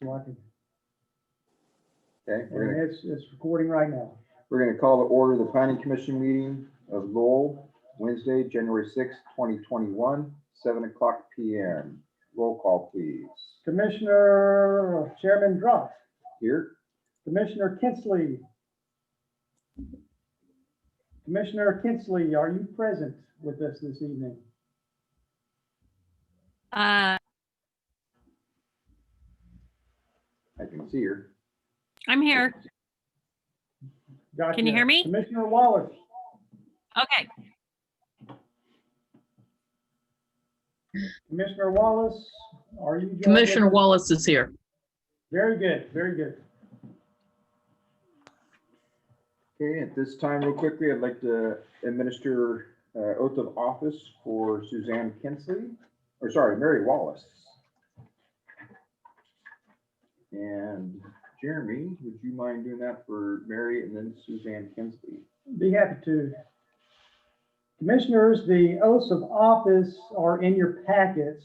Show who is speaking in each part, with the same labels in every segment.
Speaker 1: so I can,
Speaker 2: Okay,
Speaker 1: and it's recording right now.
Speaker 2: we're gonna call to order the planning commission meeting of Lowell, Wednesday, January 6th, 2021, 7:00 PM. Roll call, please.
Speaker 1: Commissioner Chairman Dross,
Speaker 2: Here?
Speaker 1: Commissioner Kinsley. Commissioner Kinsley, are you present with us this evening?
Speaker 2: I can see her.
Speaker 3: I'm here.
Speaker 1: Gotcha.
Speaker 3: Can you hear me?
Speaker 1: Commissioner Wallace,
Speaker 3: Okay.
Speaker 1: Commissioner Wallace, are you? joined with
Speaker 4: Commissioner
Speaker 1: us?
Speaker 4: Wallace is here.
Speaker 1: Very good, very good.
Speaker 2: Okay, at this time, real quickly, I'd like to administer oath of office for Suzanne Kinsley, or sorry, Mary Wallace. And Jeremy, would you mind doing that for Mary and then Suzanne Kinsley?
Speaker 1: Be happy to. Commissioners, the oaths of office are in your packets.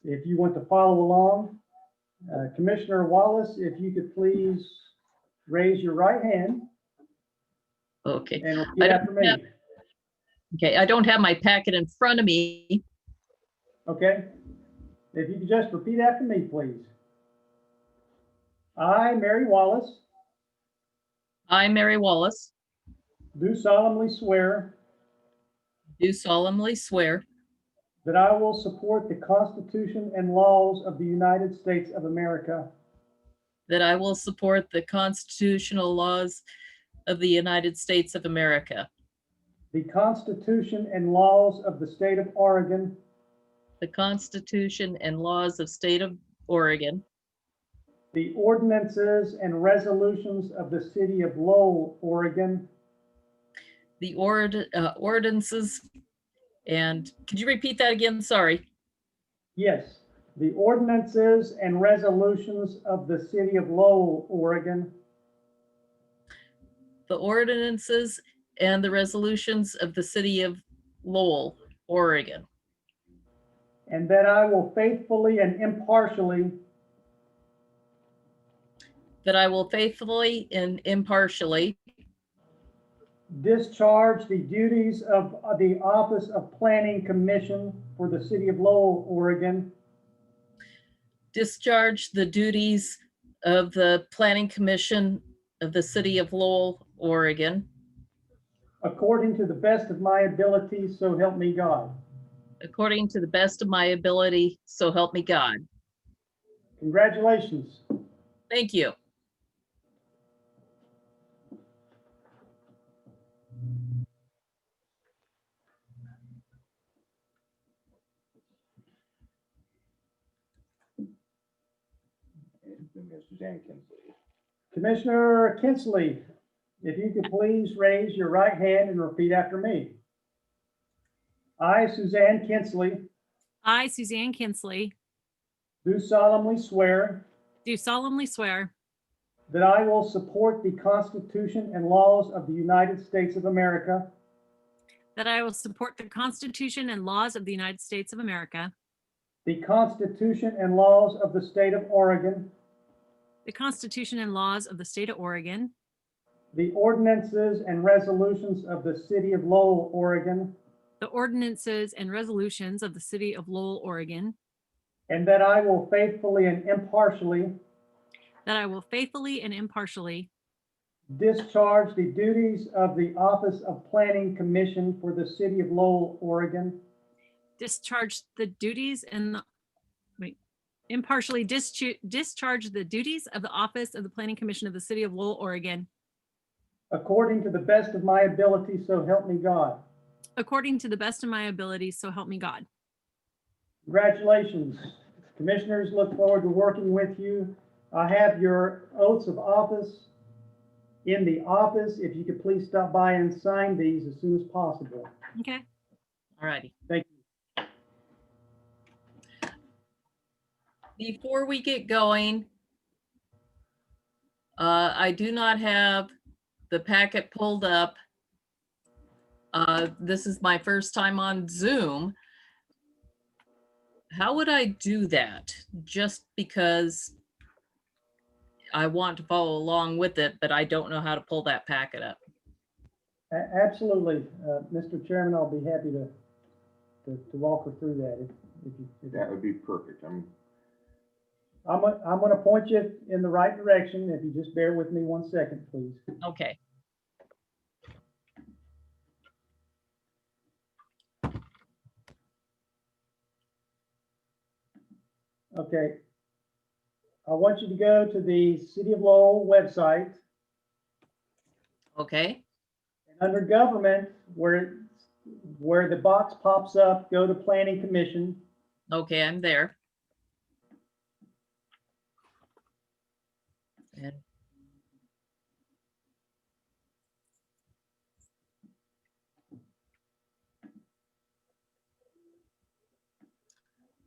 Speaker 1: If you want to follow along, Commissioner Wallace, if you could please raise your right hand
Speaker 4: Okay.
Speaker 1: and
Speaker 4: I
Speaker 1: repeat
Speaker 4: don't
Speaker 1: after me.
Speaker 4: have- Okay, I don't have my packet in front of me.
Speaker 1: Okay? If you could just repeat after me, please. I, Mary Wallace,
Speaker 4: I, Mary Wallace,
Speaker 1: do solemnly swear
Speaker 4: do solemnly swear
Speaker 1: that I will support the Constitution and laws of the United States of America,
Speaker 4: that I will support the constitutional laws of the United States of America,
Speaker 1: the Constitution and laws of the state of Oregon,
Speaker 4: the Constitution and laws of State of Oregon,
Speaker 1: the ordinances and resolutions of the city of Lowell, Oregon,
Speaker 4: the ordinances, and could you repeat that again? Sorry.
Speaker 1: yes, the ordinances and resolutions of the city of Lowell, Oregon,
Speaker 4: The ordinances and the resolutions of the city of Lowell, Oregon,
Speaker 1: and that I will faithfully and impartially
Speaker 4: that I will faithfully and impartially
Speaker 1: discharge the duties of the Office of Planning Commission for the city of Lowell, Oregon,
Speaker 4: discharge the duties of the Planning Commission of the City of Lowell, Oregon,
Speaker 1: according to the best of my ability, so help me God.
Speaker 4: according to the best of my ability, so help me God.
Speaker 1: Congratulations.
Speaker 4: Thank you.
Speaker 2: And then we have Suzanne Kinsley.
Speaker 1: Commissioner Kinsley, if you could please raise your right hand and repeat after me. I, Suzanne Kinsley,
Speaker 3: I, Suzanne Kinsley,
Speaker 1: do solemnly swear
Speaker 3: do solemnly swear
Speaker 1: that I will support the Constitution and laws of the United States of America,
Speaker 3: that I will support the Constitution and laws of the United States of America,
Speaker 1: the Constitution and laws of the state of Oregon,
Speaker 3: the Constitution and laws of the state of Oregon,
Speaker 1: the ordinances and resolutions of the city of Lowell, Oregon,
Speaker 3: the ordinances and resolutions of the city of Lowell, Oregon,
Speaker 1: and that I will faithfully and impartially
Speaker 3: that I will faithfully and impartially
Speaker 1: discharge the duties of the Office of Planning Commission for the city of Lowell, Oregon,
Speaker 3: discharge the duties and impartially discharge the duties of the office of the Planning Commission of the city of Lowell, Oregon,
Speaker 1: according to the best of my ability, so help me God.
Speaker 3: according to the best of my ability, so help me God.
Speaker 1: Congratulations. Commissioners, look forward to working with you. I have your oaths of office in the office. If you could please stop by and sign these as soon as possible.
Speaker 3: Okay.
Speaker 4: All righty.
Speaker 1: Thank
Speaker 4: you. Before we get going, I do not have the packet pulled up. This is my first time on Zoom. How would I do that? Just because I want to follow along with it, but I don't know how to pull that packet up.
Speaker 1: Absolutely. Mr. Chairman, I'll be happy to walk her through that if
Speaker 2: That would be perfect.
Speaker 1: I'm gonna point you in the right direction. If you just bear with me 1 second, please.
Speaker 4: Okay.
Speaker 1: Okay. I want you to go to the City of Lowell website,
Speaker 4: Okay.
Speaker 1: and under government, where the box pops up, go to Planning Commission.
Speaker 4: Okay, I'm there. And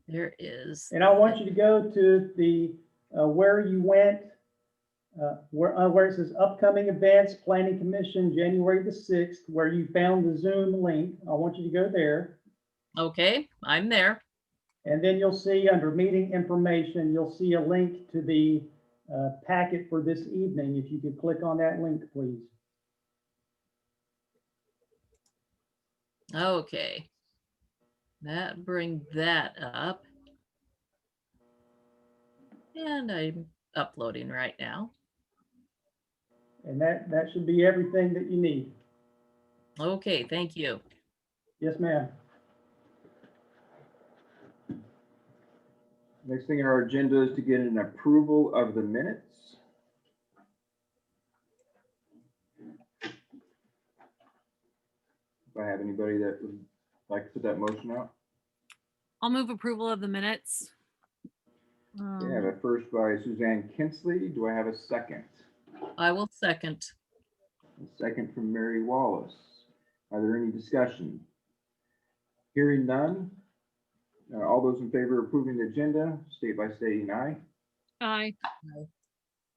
Speaker 4: there is.
Speaker 1: And I want you to go to the, where you went, where it says upcoming events, Planning Commission, January the 6th, where you found the Zoom link. I want you to go there.
Speaker 4: Okay, I'm there.
Speaker 1: And then you'll see under meeting information, you'll see a link to the packet for this evening. If you could click on that link, please.
Speaker 4: Okay. That bring that up. And I'm uploading right now.
Speaker 1: And that should be everything that you need.
Speaker 4: Okay, thank you.
Speaker 1: Yes, ma'am.
Speaker 2: Next thing on our agenda is to get an approval of the minutes. If I have anybody that would like to put that motion out.
Speaker 3: I'll move approval of the minutes.
Speaker 2: Okay, I have a first by Suzanne Kinsley. Do I have a second?
Speaker 4: I will second.
Speaker 2: A second from Mary Wallace. Are there any discussion? Hearing none. All those in favor of approving the agenda, state by stating aye.
Speaker 3: Aye.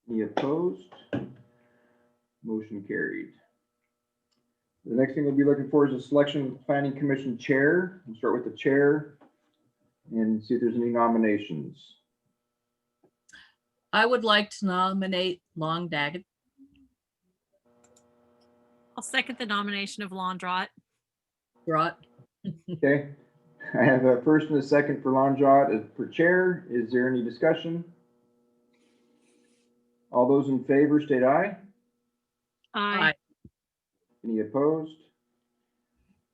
Speaker 2: Any opposed? Motion carried. The next thing we'll be looking for is a selection of the Planning Commission chair. We'll start with the chair and see if there's any nominations.
Speaker 4: I would like to nominate Long Daggett.
Speaker 3: I'll second the nomination of Laundrot.
Speaker 4: Brought.
Speaker 2: Okay, I have a first and a second for Lonjot for chair. Is there any discussion? All those in favor state aye.
Speaker 3: Aye.
Speaker 2: Any opposed?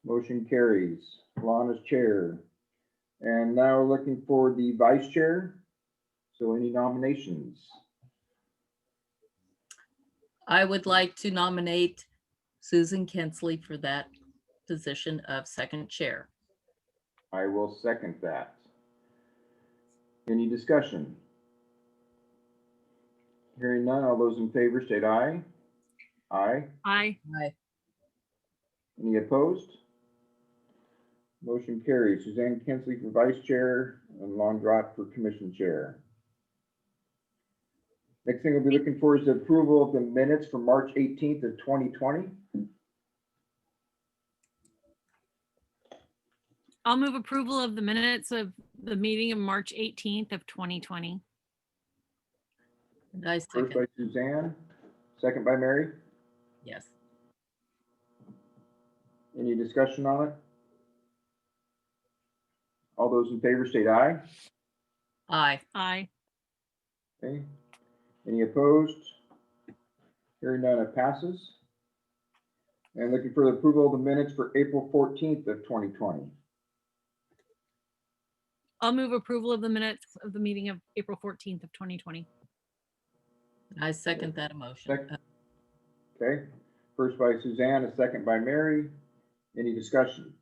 Speaker 2: Motion carries. Lon is chair. And now we're looking for the vice chair. So any nominations?
Speaker 4: I would like to nominate Susan Kinsley for that position of second chair.
Speaker 2: I will second that. Any discussion? Hearing none, all those in favor state aye. Aye.
Speaker 3: Aye.
Speaker 4: Aye.
Speaker 2: Any opposed? Motion carries. Suzanne Kinsley for vice chair and Londrot for commission chair. Next thing we'll be looking for is the approval of the minutes from March 18th of 2020.
Speaker 3: I'll move approval of the minutes of the meeting of March 18th of 2020.
Speaker 4: And I
Speaker 2: First
Speaker 4: second.
Speaker 2: by Suzanne, second by Mary.
Speaker 4: Yes.
Speaker 2: Any discussion on it? All those in favor state aye.
Speaker 4: Aye.
Speaker 3: Aye.
Speaker 2: Okay. Any opposed? Hearing none, it passes. And looking for the approval of the minutes for April 14th of 2020.
Speaker 3: I'll move approval of the minutes of the meeting of April 14th of 2020.
Speaker 4: I second that emotion.
Speaker 2: Second. Okay, first by Suzanne, a second by Mary. Any discussion?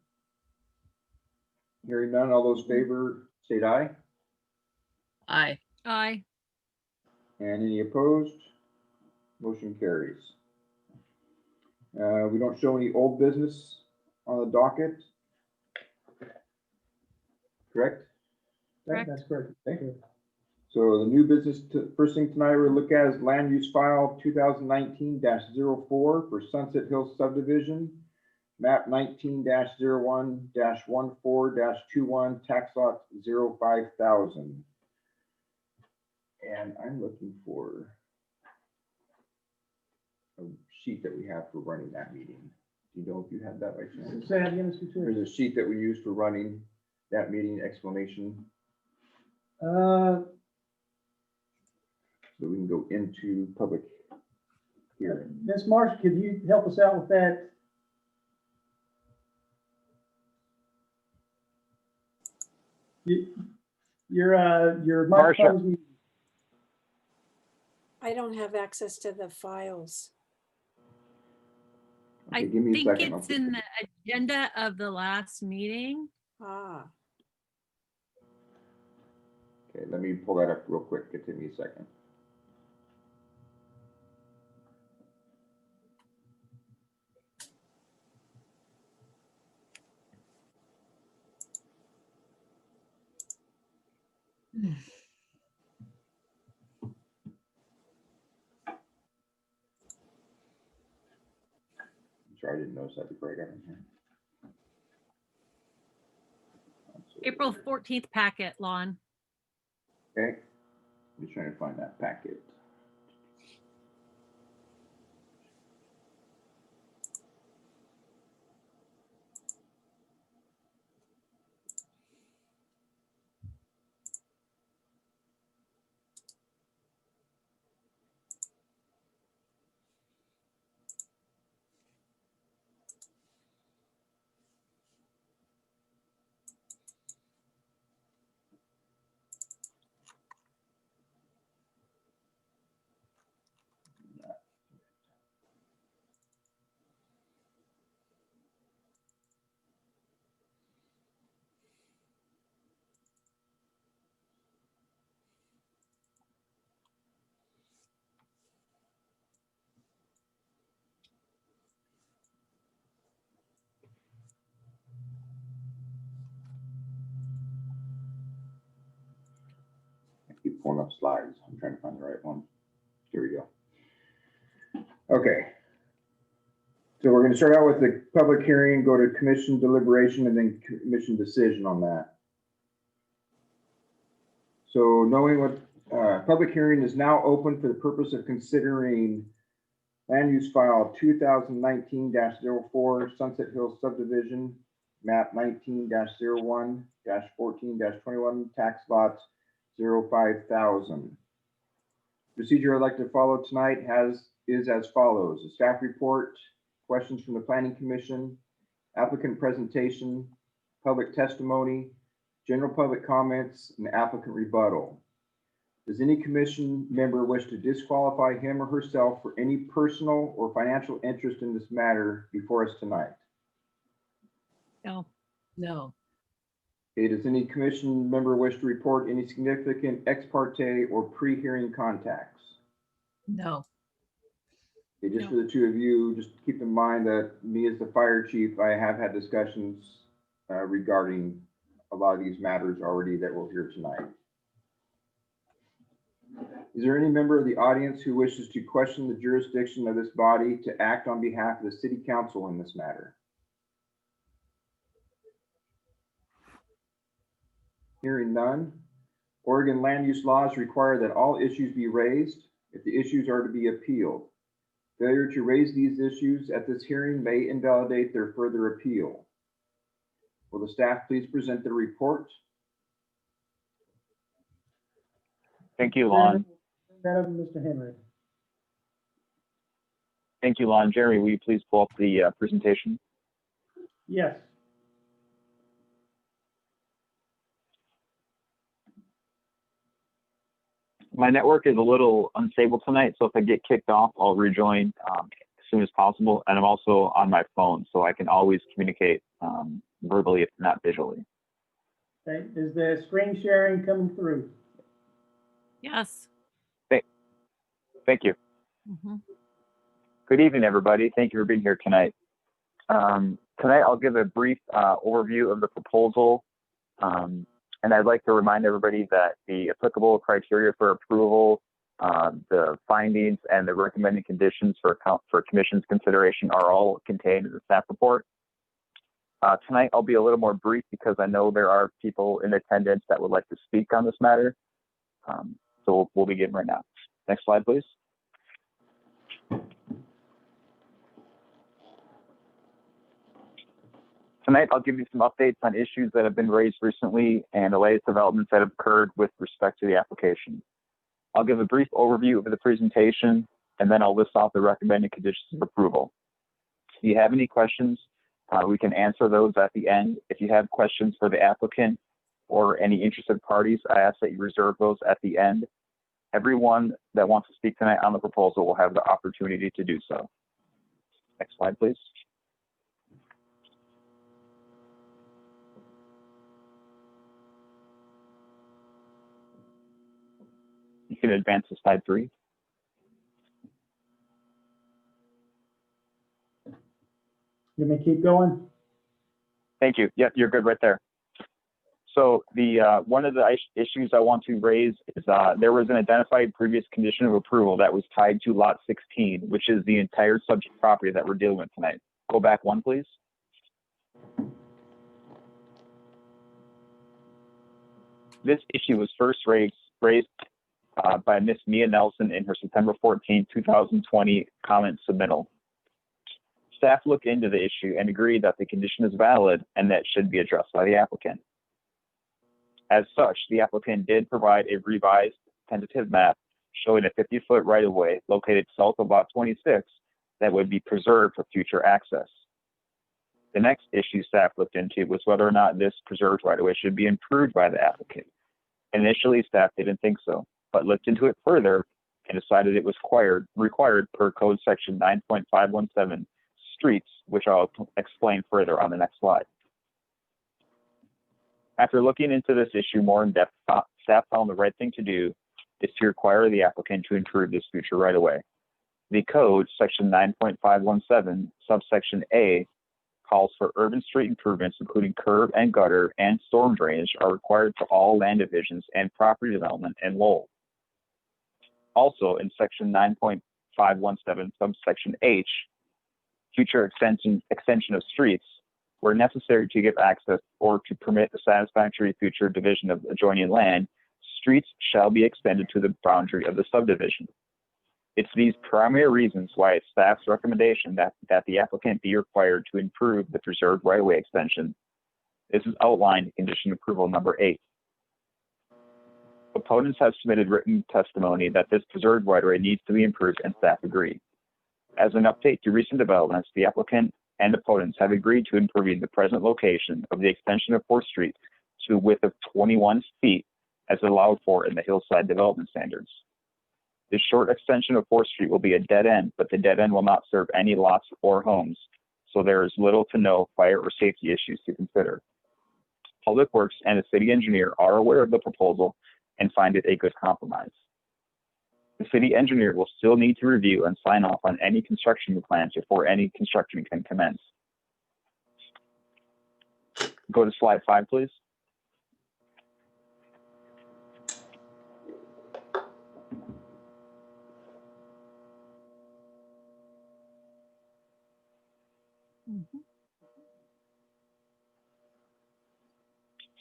Speaker 2: Hearing none, all those in favor state aye.
Speaker 4: Aye.
Speaker 3: Aye.
Speaker 2: And any opposed? Motion carries. We don't show any old business on the docket. Correct?
Speaker 3: Correct.
Speaker 1: That's correct.
Speaker 2: Thank you. So the new business, first thing tonight we're looking at is land use file 2019-04 for Sunset Hills subdivision. map 19-01-14-21, tax lot 05,000. And I'm looking for a sheet that we have for running that meeting. Do you know if you had that by chance?
Speaker 1: Say that again, Mr. Chair.
Speaker 2: There's a sheet that we use for running that meeting, explanation,
Speaker 1: Uh,
Speaker 2: so we can go into public hearing.
Speaker 1: Ms. Marsh, could you help us out with that? Your microphone's muted.
Speaker 5: I don't have access to the files.
Speaker 3: I
Speaker 2: Okay, give me a
Speaker 3: think
Speaker 2: second.
Speaker 3: it's in the agenda of the last meeting.
Speaker 5: Ah,
Speaker 2: Okay, let me pull that up real quick. Give me a second. I'm sorry, I didn't notice that before I got in here.
Speaker 3: April 14th packet, Lon.
Speaker 2: Okay, I'm just trying to find that packet. I keep pulling up slides. I'm trying to find the right one. Here we go. Okay. So we're going to start out with the public hearing, go to commission deliberation, and then commission decision on that. So knowing what public hearing is now open for the purpose of considering land use file 2019-04 Sunset Hills subdivision, map 19-01-14-21, tax lots 05,000. Procedure I'd like to follow tonight is as follows: a staff report, questions from the Planning Commission, applicant presentation, public testimony, general public comments, and applicant rebuttal. Does any commission member wish to disqualify him or herself for any personal or financial interest in this matter before us tonight?
Speaker 3: No.
Speaker 4: No.
Speaker 2: Okay, does any commission member wish to report any significant ex parte or pre-hearing contacts?
Speaker 4: No.
Speaker 2: Okay, just
Speaker 3: No.
Speaker 2: for the two of you, just keep in mind that me as the fire chief, I have had discussions regarding a lot of these matters already that we'll hear tonight. Is there any member of the audience who wishes to question the jurisdiction of this body to act on behalf of the city council in this matter? Hearing none. Oregon land use laws require that all issues be raised if the issues are to be appealed. Failure to raise these issues at this hearing may invalidate their further appeal. Will the staff please present the report?
Speaker 6: Thank you, Lon.
Speaker 1: That over to Mr. Henry.
Speaker 6: Thank you, Lon. Jerry, will you please pull up the presentation?
Speaker 1: Yes.
Speaker 6: My network is a little unstable tonight, so if I get kicked off, I'll rejoin as soon as possible. And I'm also on my phone, so I can always communicate verbally, if not visually.
Speaker 1: Okay, is the screen sharing coming through?
Speaker 3: Yes.
Speaker 6: Thank you.
Speaker 3: Mhm.
Speaker 6: Good evening, everybody. Thank you for being here tonight. Tonight, I'll give a brief overview of the proposal. And I'd like to remind everybody that the applicable criteria for approval, the findings, and the recommended conditions for commission's consideration are all contained in the staff report. Tonight, I'll be a little more brief because I know there are people in attendance that would like to speak on this matter. So we'll begin right now. Next slide, please. Tonight, I'll give you some updates on issues that have been raised recently and the latest developments that have occurred with respect to the application. I'll give a brief overview of the presentation, and then I'll list off the recommended conditions of approval. If you have any questions, we can answer those at the end. If you have questions for the applicant or any interested parties, I ask that you reserve those at the end. Everyone that wants to speak tonight on the proposal will have the opportunity to do so. Next slide, please. You can advance to slide 3.
Speaker 1: You may keep going.
Speaker 6: Thank you. Yep, you're good right there. So the one of the issues I want to raise is there was an identified previous condition of approval that was tied to lot 16, which is the entire subject property that we're dealing with tonight. Go back one, please. This issue was first raised by Ms. Mia Nelson in her September 14, 2020 comment submittal. Staff looked into the issue and agreed that the condition is valid and that should be addressed by the applicant. As such, the applicant did provide a revised tentative map showing a 50-foot right-of-way located south of lot 26 that would be preserved for future access. The next issue staff looked into was whether or not this preserved right-of-way should be improved by the applicant. Initially, staff didn't think so, but looked into it further and decided it was required per code section 9.517 streets, which I'll explain further on the next slide. After looking into this issue more in depth, staff found the right thing to do is to require the applicant to improve this future right-of-way. The code, section 9.517, subsection A, calls for urban street improvements, including curb and gutter and storm drainage, are required for all land divisions and property development in Lowell. Also, in section 9.517, subsection H, future extension of streets, where necessary to give access or to permit a satisfactory future division of adjoining land, streets shall be extended to the boundary of the subdivision. It's these primary reasons why it's staff's recommendation that the applicant be required to improve the preserved right-of-way extension. This is outlined in condition approval number 8. Opponents have submitted written testimony that this preserved right-of-way needs to be improved, and staff agree. As an update to recent developments, the applicant and opponents have agreed to improving the present location of the extension of 4th Street to a width of 21 feet as allowed for in the Hillside Development Standards. This short extension of 4th Street will be a dead end, but the dead end will not serve any lots or homes, so there is little to no fire or safety issues to consider. Public Works and the city engineer are aware of the proposal and find it a good compromise. The city engineer will still need to review and sign off on any construction plans before any construction can commence. Go to slide 5, please.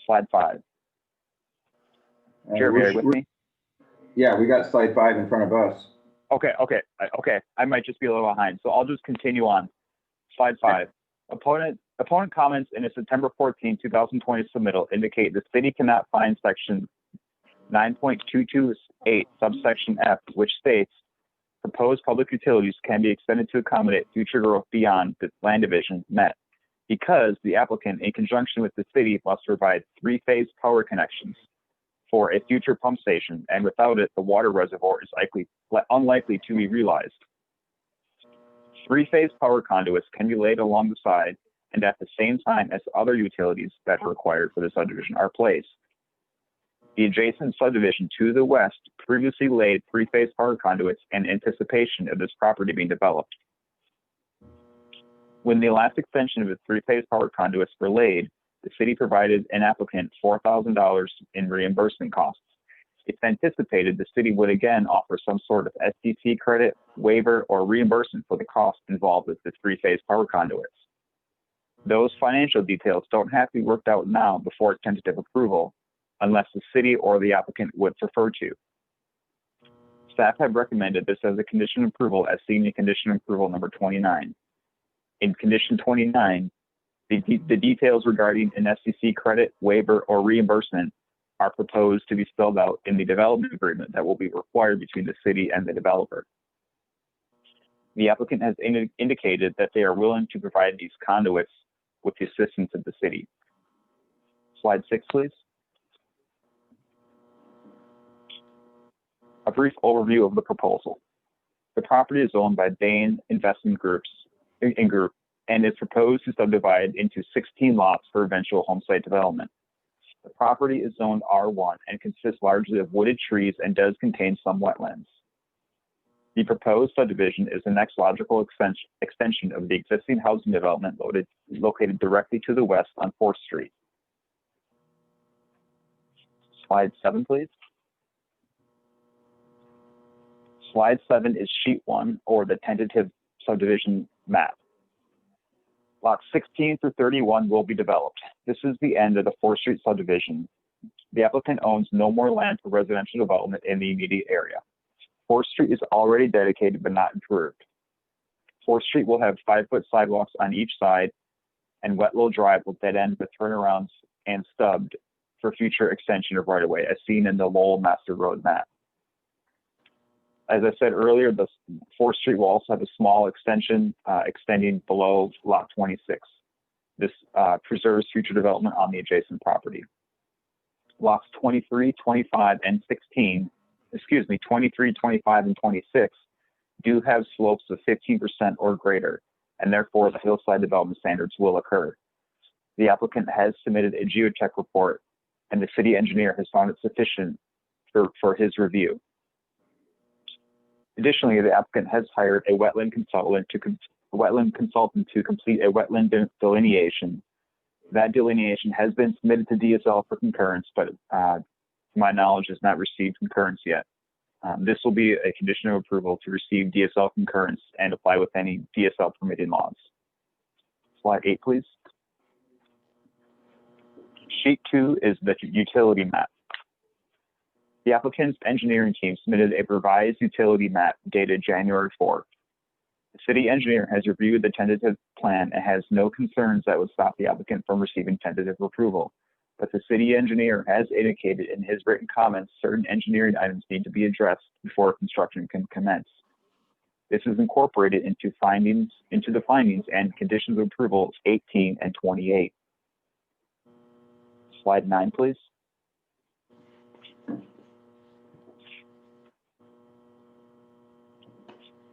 Speaker 6: Slide 5. Jeremy, are you with me?
Speaker 2: Yeah, we got slide 5 in front of us.
Speaker 6: Okay. I might just be a little behind, so I'll just continue on. Slide 5. Opponent comments in a September 14, 2020 submittal indicate the city cannot find section 9.228 subsection F, which states proposed public utilities can be extended to accommodate future growth beyond the land division met, because the applicant, in conjunction with the city, must provide 3-phase power connections for a future pump station, and without it, the water reservoir is unlikely to be realized. 3-phase power conduits can be laid along the side and at the same time as other utilities that are required for the subdivision are placed. The adjacent subdivision to the west previously laid 3-phase power conduits in anticipation of this property being developed. When the last extension of the 3-phase power conduits were laid, the city provided an applicant $4,000 in reimbursement costs. It's anticipated the city would again offer some sort of SDC credit, waiver, or reimbursement for the cost involved with the 3-phase power conduits. Those financial details don't have to be worked out now before tentative approval, unless the city or the applicant would prefer to. Staff have recommended this as a condition of approval as seen in condition of approval number 29. In condition 29, the details regarding an SCC credit, waiver, or reimbursement are proposed to be spelled out in the development agreement that will be required between the city and the developer. The applicant has indicated that they are willing to provide these conduits with the assistance of the city. Slide 6, please. A brief overview of the proposal. The property is owned by Bain Investment Group and is proposed to subdivide into 16 lots for eventual home site development. The property is zoned R1 and consists largely of wooded trees and does contain some wetlands. The proposed subdivision is the next logical extension of the existing housing development located directly to the west on 4th Street. Slide 7, please. Slide 7 is sheet 1, or the tentative subdivision map. Lots 16 through 31 will be developed. This is the end of the 4th Street subdivision. The applicant owns no more land for residential development in the immediate area. 4th Street is already dedicated but not improved. 4th Street will have 5-foot sidewalks on each side, and Wetlow Drive will dead end with turnarounds and stubbed for future extension of right-of-way, as seen in the Lowell Master Road map. As I said earlier, the 4th Street will also have a small extension extending below lot 26. This preserves future development on the adjacent property. Lots 23, 25, and 23, 25, and 26 do have slopes of 15% or greater, and therefore the hillside development standards will occur. The applicant has submitted a geotech report, and the city engineer has found it sufficient for his review. Additionally, the applicant has hired a wetland consultant to complete a wetland delineation. That delineation has been submitted to DSL for concurrence, but to my knowledge has not received concurrence yet. This will be a condition of approval to receive DSL concurrence and apply with any DSL permitting laws. Slide 8, please. Sheet 2 is the utility map. The applicant's engineering team submitted a revised utility map dated January 4th. The city engineer has reviewed the tentative plan and has no concerns that would stop the applicant from receiving tentative approval. But the city engineer has indicated in his written comments certain engineering items need to be addressed before construction can commence. This is incorporated into the findings and conditions of approval 18 and 28. Slide 9, please.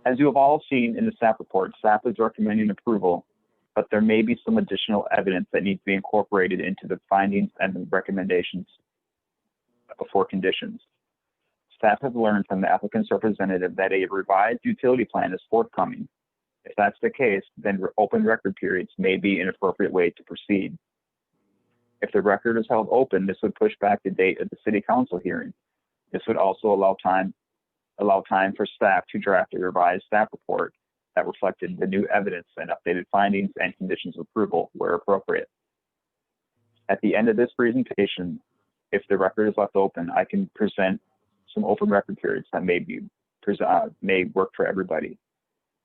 Speaker 6: As you have all seen in the staff report, staff is recommending approval, but there may be some additional evidence that needs to be incorporated into the findings and the recommendations for conditions. Staff have learned from the applicant's representative that a revised utility plan is forthcoming. If that's the case, then open record periods may be an appropriate way to proceed. If the record is held open, this would push back the date of the city council hearing. This would also allow time for staff to draft a revised staff report that reflected the new evidence and updated findings and conditions of approval where appropriate. At the end of this presentation, if the record is left open, I can present some open record periods that may work for everybody.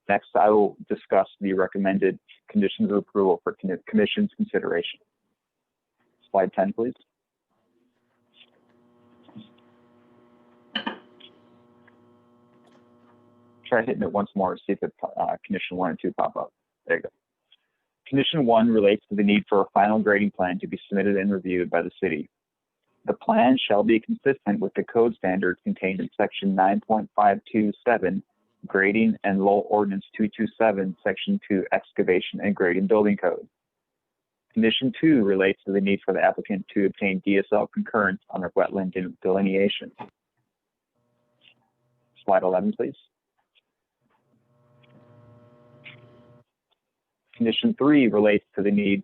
Speaker 6: Next, I will discuss the recommended conditions of approval for commission's consideration. Slide 10, please. Try hitting it once more to see if condition 1 and 2 pop up. There you go. Condition 1 relates to the need for a final grading plan to be submitted and reviewed by the city. The plan shall be consistent with the code standards contained in section 9.527, grading, and Lowell Ordinance 227, section 2, excavation and grading building code. Condition 2 relates to the need for the applicant to obtain DSL concurrence on their wetland delineation. Slide 11, please. Condition 3 relates to the need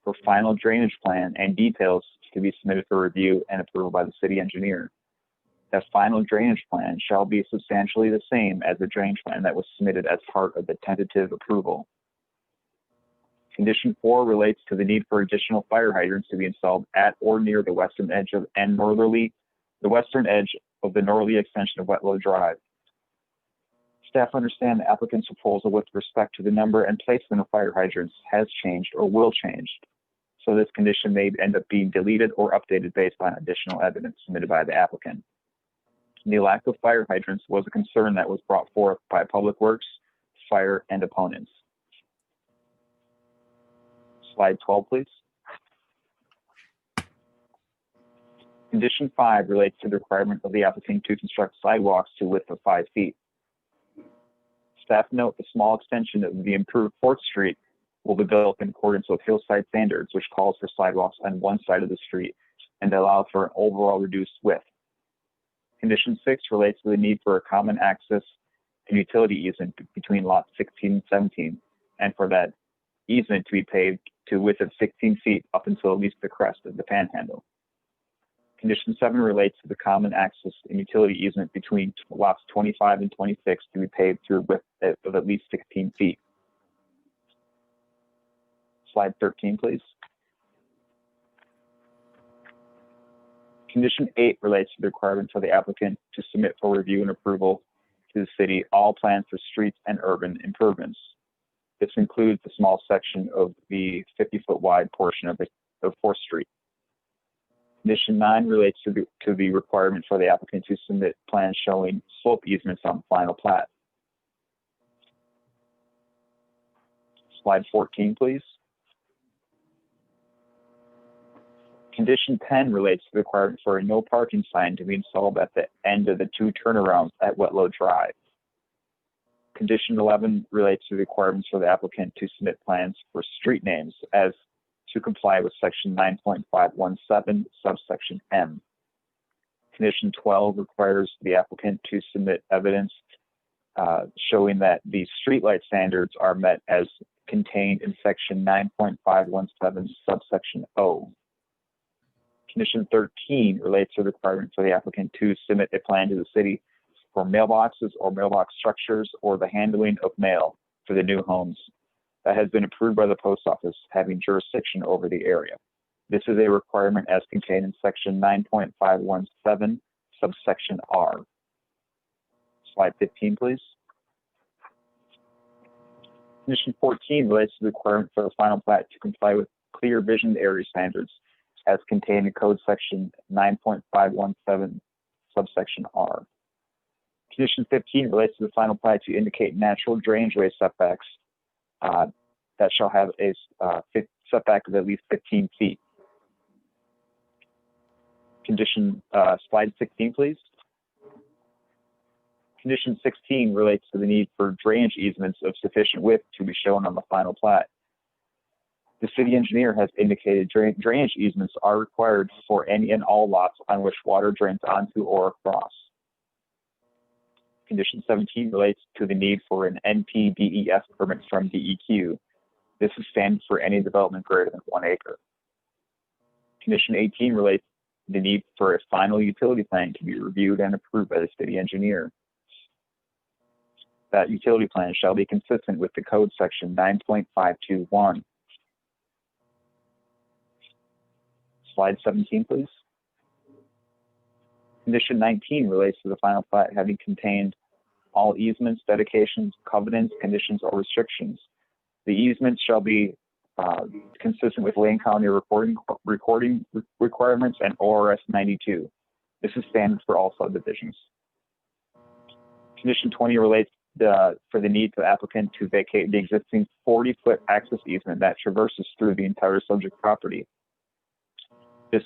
Speaker 6: for final drainage plan and details to be submitted for review and approval by the city engineer. The final drainage plan shall be substantially the same as the drainage plan that was submitted as part of the tentative approval. Condition 4 relates to the need for additional fire hydrants to be installed at or near the western edge of the western edge of the northerly extension of Wetlow Drive. Staff understand the applicant's proposal with respect to the number and placement of fire hydrants has changed or will change. So this condition may end up being deleted or updated based on additional evidence submitted by the applicant. The lack of fire hydrants was a concern that was brought forth by Public Works, fire, and opponents. Slide 12, please. Condition 5 relates to the requirement of the applicant to construct sidewalks to a width of 5 feet. Staff note the small extension of the improved 4th Street will be built in accordance with hillside standards, which calls for sidewalks on one side of the street and allows for an overall reduced width. Condition 6 relates to the need for a common access and utility easement between lots 16 and 17, and for that easement to be paved to a width of 16 feet up until at least the crest of the panhandle. Condition 7 relates to the common access and utility easement between lots 25 and 26 to be paved through a width of at least 16 feet. Slide 13, please. Condition 8 relates to the requirement for the applicant to submit for review and approval to the city all plans for streets and urban improvements. This includes the small section of the 50-foot wide portion of 4th Street. Condition 9 relates to the requirement for the applicant to submit plans showing slope easements on the final plat. Slide 14, please. Condition 10 relates to the requirement for a no parking sign to be installed at the end of the 2 turnarounds at Wetlow Drive. Condition 11 relates to the requirements for the applicant to submit plans for street names as to comply with section 9.517 subsection M. Condition 12 requires the applicant to submit evidence showing that the streetlight standards are met as contained in section 9.517 subsection O. Condition 13 relates to the requirement for the applicant to submit a plan to the city for mailboxes or mailbox structures or the handling of mail for the new homes that has been approved by the post office having jurisdiction over the area. This is a requirement as contained in section 9.517 subsection R. Slide 15, please. Condition 14 relates to the requirement for the final plat to comply with clear vision area standards as contained in code section 9.517 subsection R. Condition 15 relates to the final plat to indicate natural drainageway setbacks that shall have a setback of at least 15 feet. Condition, slide 16, please. Condition 16 relates to the need for drainage easements of sufficient width to be shown on the final plat. The city engineer has indicated drainage easements are required for any and all lots on which water drains onto or across. Condition 17 relates to the need for an NPDES permit from DEQ. This is standard for any development greater than 1 acre. Condition 18 relates to the need for a final utility plan to be reviewed and approved by the city engineer. That utility plan shall be consistent with the code section 9.521. Slide 17, please. Condition 19 relates to the final plat having contained all easements, dedications, covenants, conditions, or restrictions. The easements shall be consistent with Lane County recording requirements and ORS 92. This is standard for all subdivisions. Condition 20 relates for the need for the applicant to vacate the existing 40-foot access easement that traverses through the entire subject property. This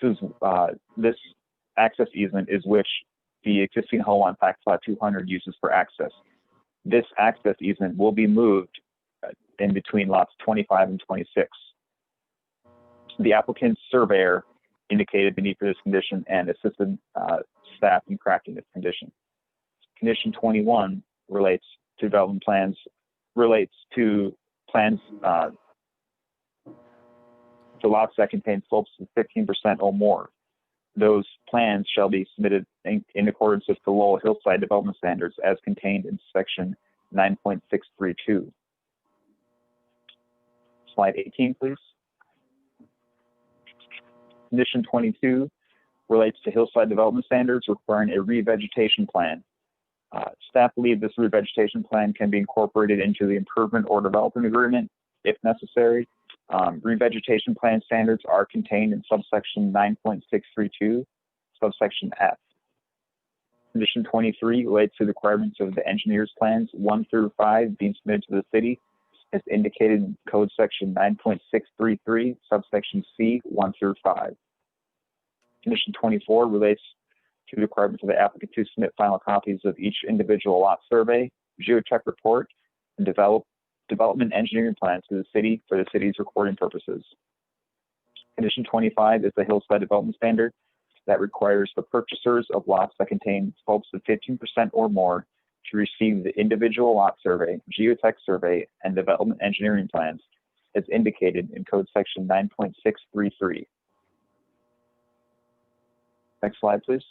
Speaker 6: access easement is which the existing home on Tax Lot 200 uses for access. This access easement will be moved in between lots 25 and 26. The applicant's surveyor indicated the need for this condition and assisted staff in crafting this condition. Condition 21 relates to development plans, to lots that contain slopes of 15% or more. Those plans shall be submitted in accordance with the Lowell Hillside Development Standards as contained in section 9.632. Slide 18, please. Condition 22 relates to hillside development standards requiring a revegetation plan. Staff believe this revegetation plan can be incorporated into the improvement or development agreement if necessary. Revegetation plan standards are contained in subsection 9.632, subsection F. Condition 23 relates to the requirements of the engineer's plans 1 through 5 being submitted to the city as indicated in code section 9.633, subsection C 1 through 5. Condition 24 relates to the requirements of the applicant to submit final copies of each individual lot survey, geotech report, and development engineering plans to the city for the city's recording purposes. Condition 25 is the hillside development standard that requires the purchasers of lots that contain slopes of 15% or more to receive the individual lot survey, geotech survey, and development engineering plans as indicated in code section 9.633. Next slide, please.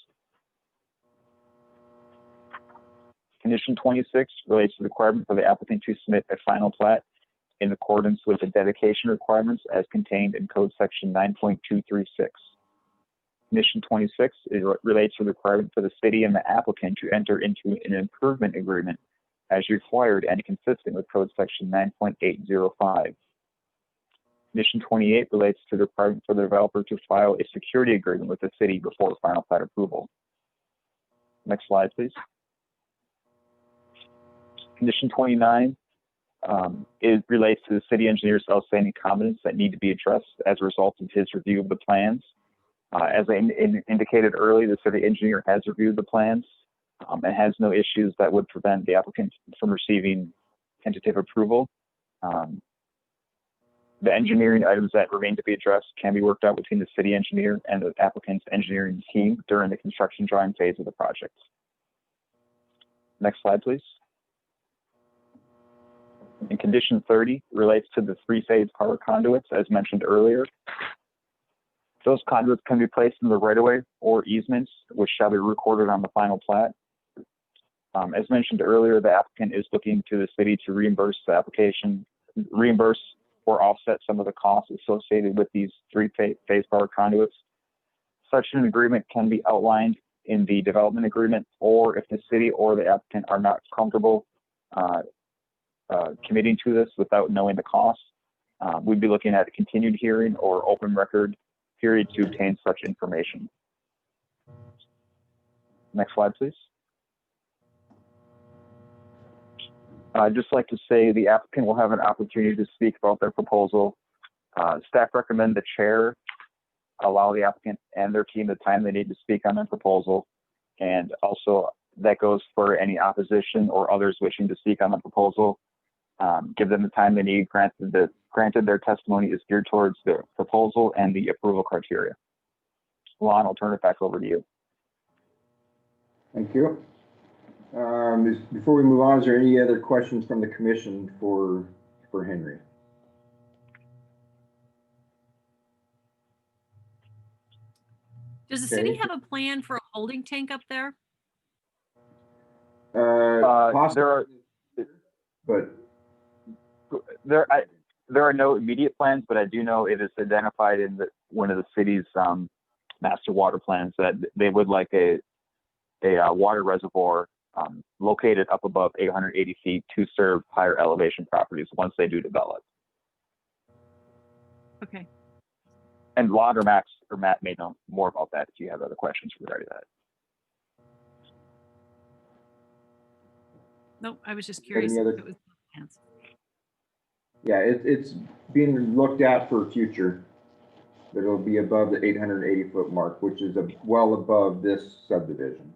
Speaker 6: Condition 26 relates to the requirement for the applicant to submit a final plat in accordance with the dedication requirements as contained in code section 9.236. Condition 26 relates to the requirement for the city and the applicant to enter into an improvement agreement as required and consistent with code section 9.805. Condition 28 relates to the requirement for the developer to file a security agreement with the city before final plat approval. Next slide, please. Condition 29 relates to the city engineer's outstanding comments that need to be addressed as a result of his review of the plans. As I indicated earlier, the city engineer has reviewed the plans and has no issues that would prevent the applicant from receiving tentative approval. The engineering items that remain to be addressed can be worked out between the city engineer and the applicant's engineering team during the construction drawing phase of the project. Next slide, please. And condition 30 relates to the three-phase power conduits as mentioned earlier. Those conduits can be placed in the right-of-way or easements, which shall be recorded on the final plat. As mentioned earlier, the applicant is looking to the city to reimburse or offset some of the costs associated with these three-phase power conduits. Such an agreement can be outlined in the development agreement, or if the city or the applicant are not comfortable committing to this without knowing the costs, we'd be looking at a continued hearing or open record period to obtain such information. Next slide, please. I'd just like to say the applicant will have an opportunity to speak about their proposal. Staff recommend the chair allow the applicant and their team the time they need to speak on their proposal. And also that goes for any opposition or others wishing to speak on the proposal. Give them the time they need, granted their testimony is geared towards the proposal and the approval criteria. Lon, I'll turn it back over to you.
Speaker 2: Thank you. Before we move on, is there any other questions from the commission for Henry?
Speaker 3: Does the city
Speaker 2: Okay.
Speaker 3: have a plan for a holding tank up there?
Speaker 2: Possibly, but
Speaker 6: There are no immediate plans, but I do know it is identified in one of the city's master water plans that they would like a water reservoir located up above 880 feet to serve higher elevation properties once they do develop.
Speaker 3: Okay.
Speaker 6: And Lon or Matt may know more about that if you have other questions regarding that.
Speaker 3: Nope, I was just curious
Speaker 2: Any
Speaker 3: if
Speaker 2: other-
Speaker 3: it was plans.
Speaker 2: yeah, it's being looked at for future. But it'll be above the 880 foot mark, which is well above this subdivision.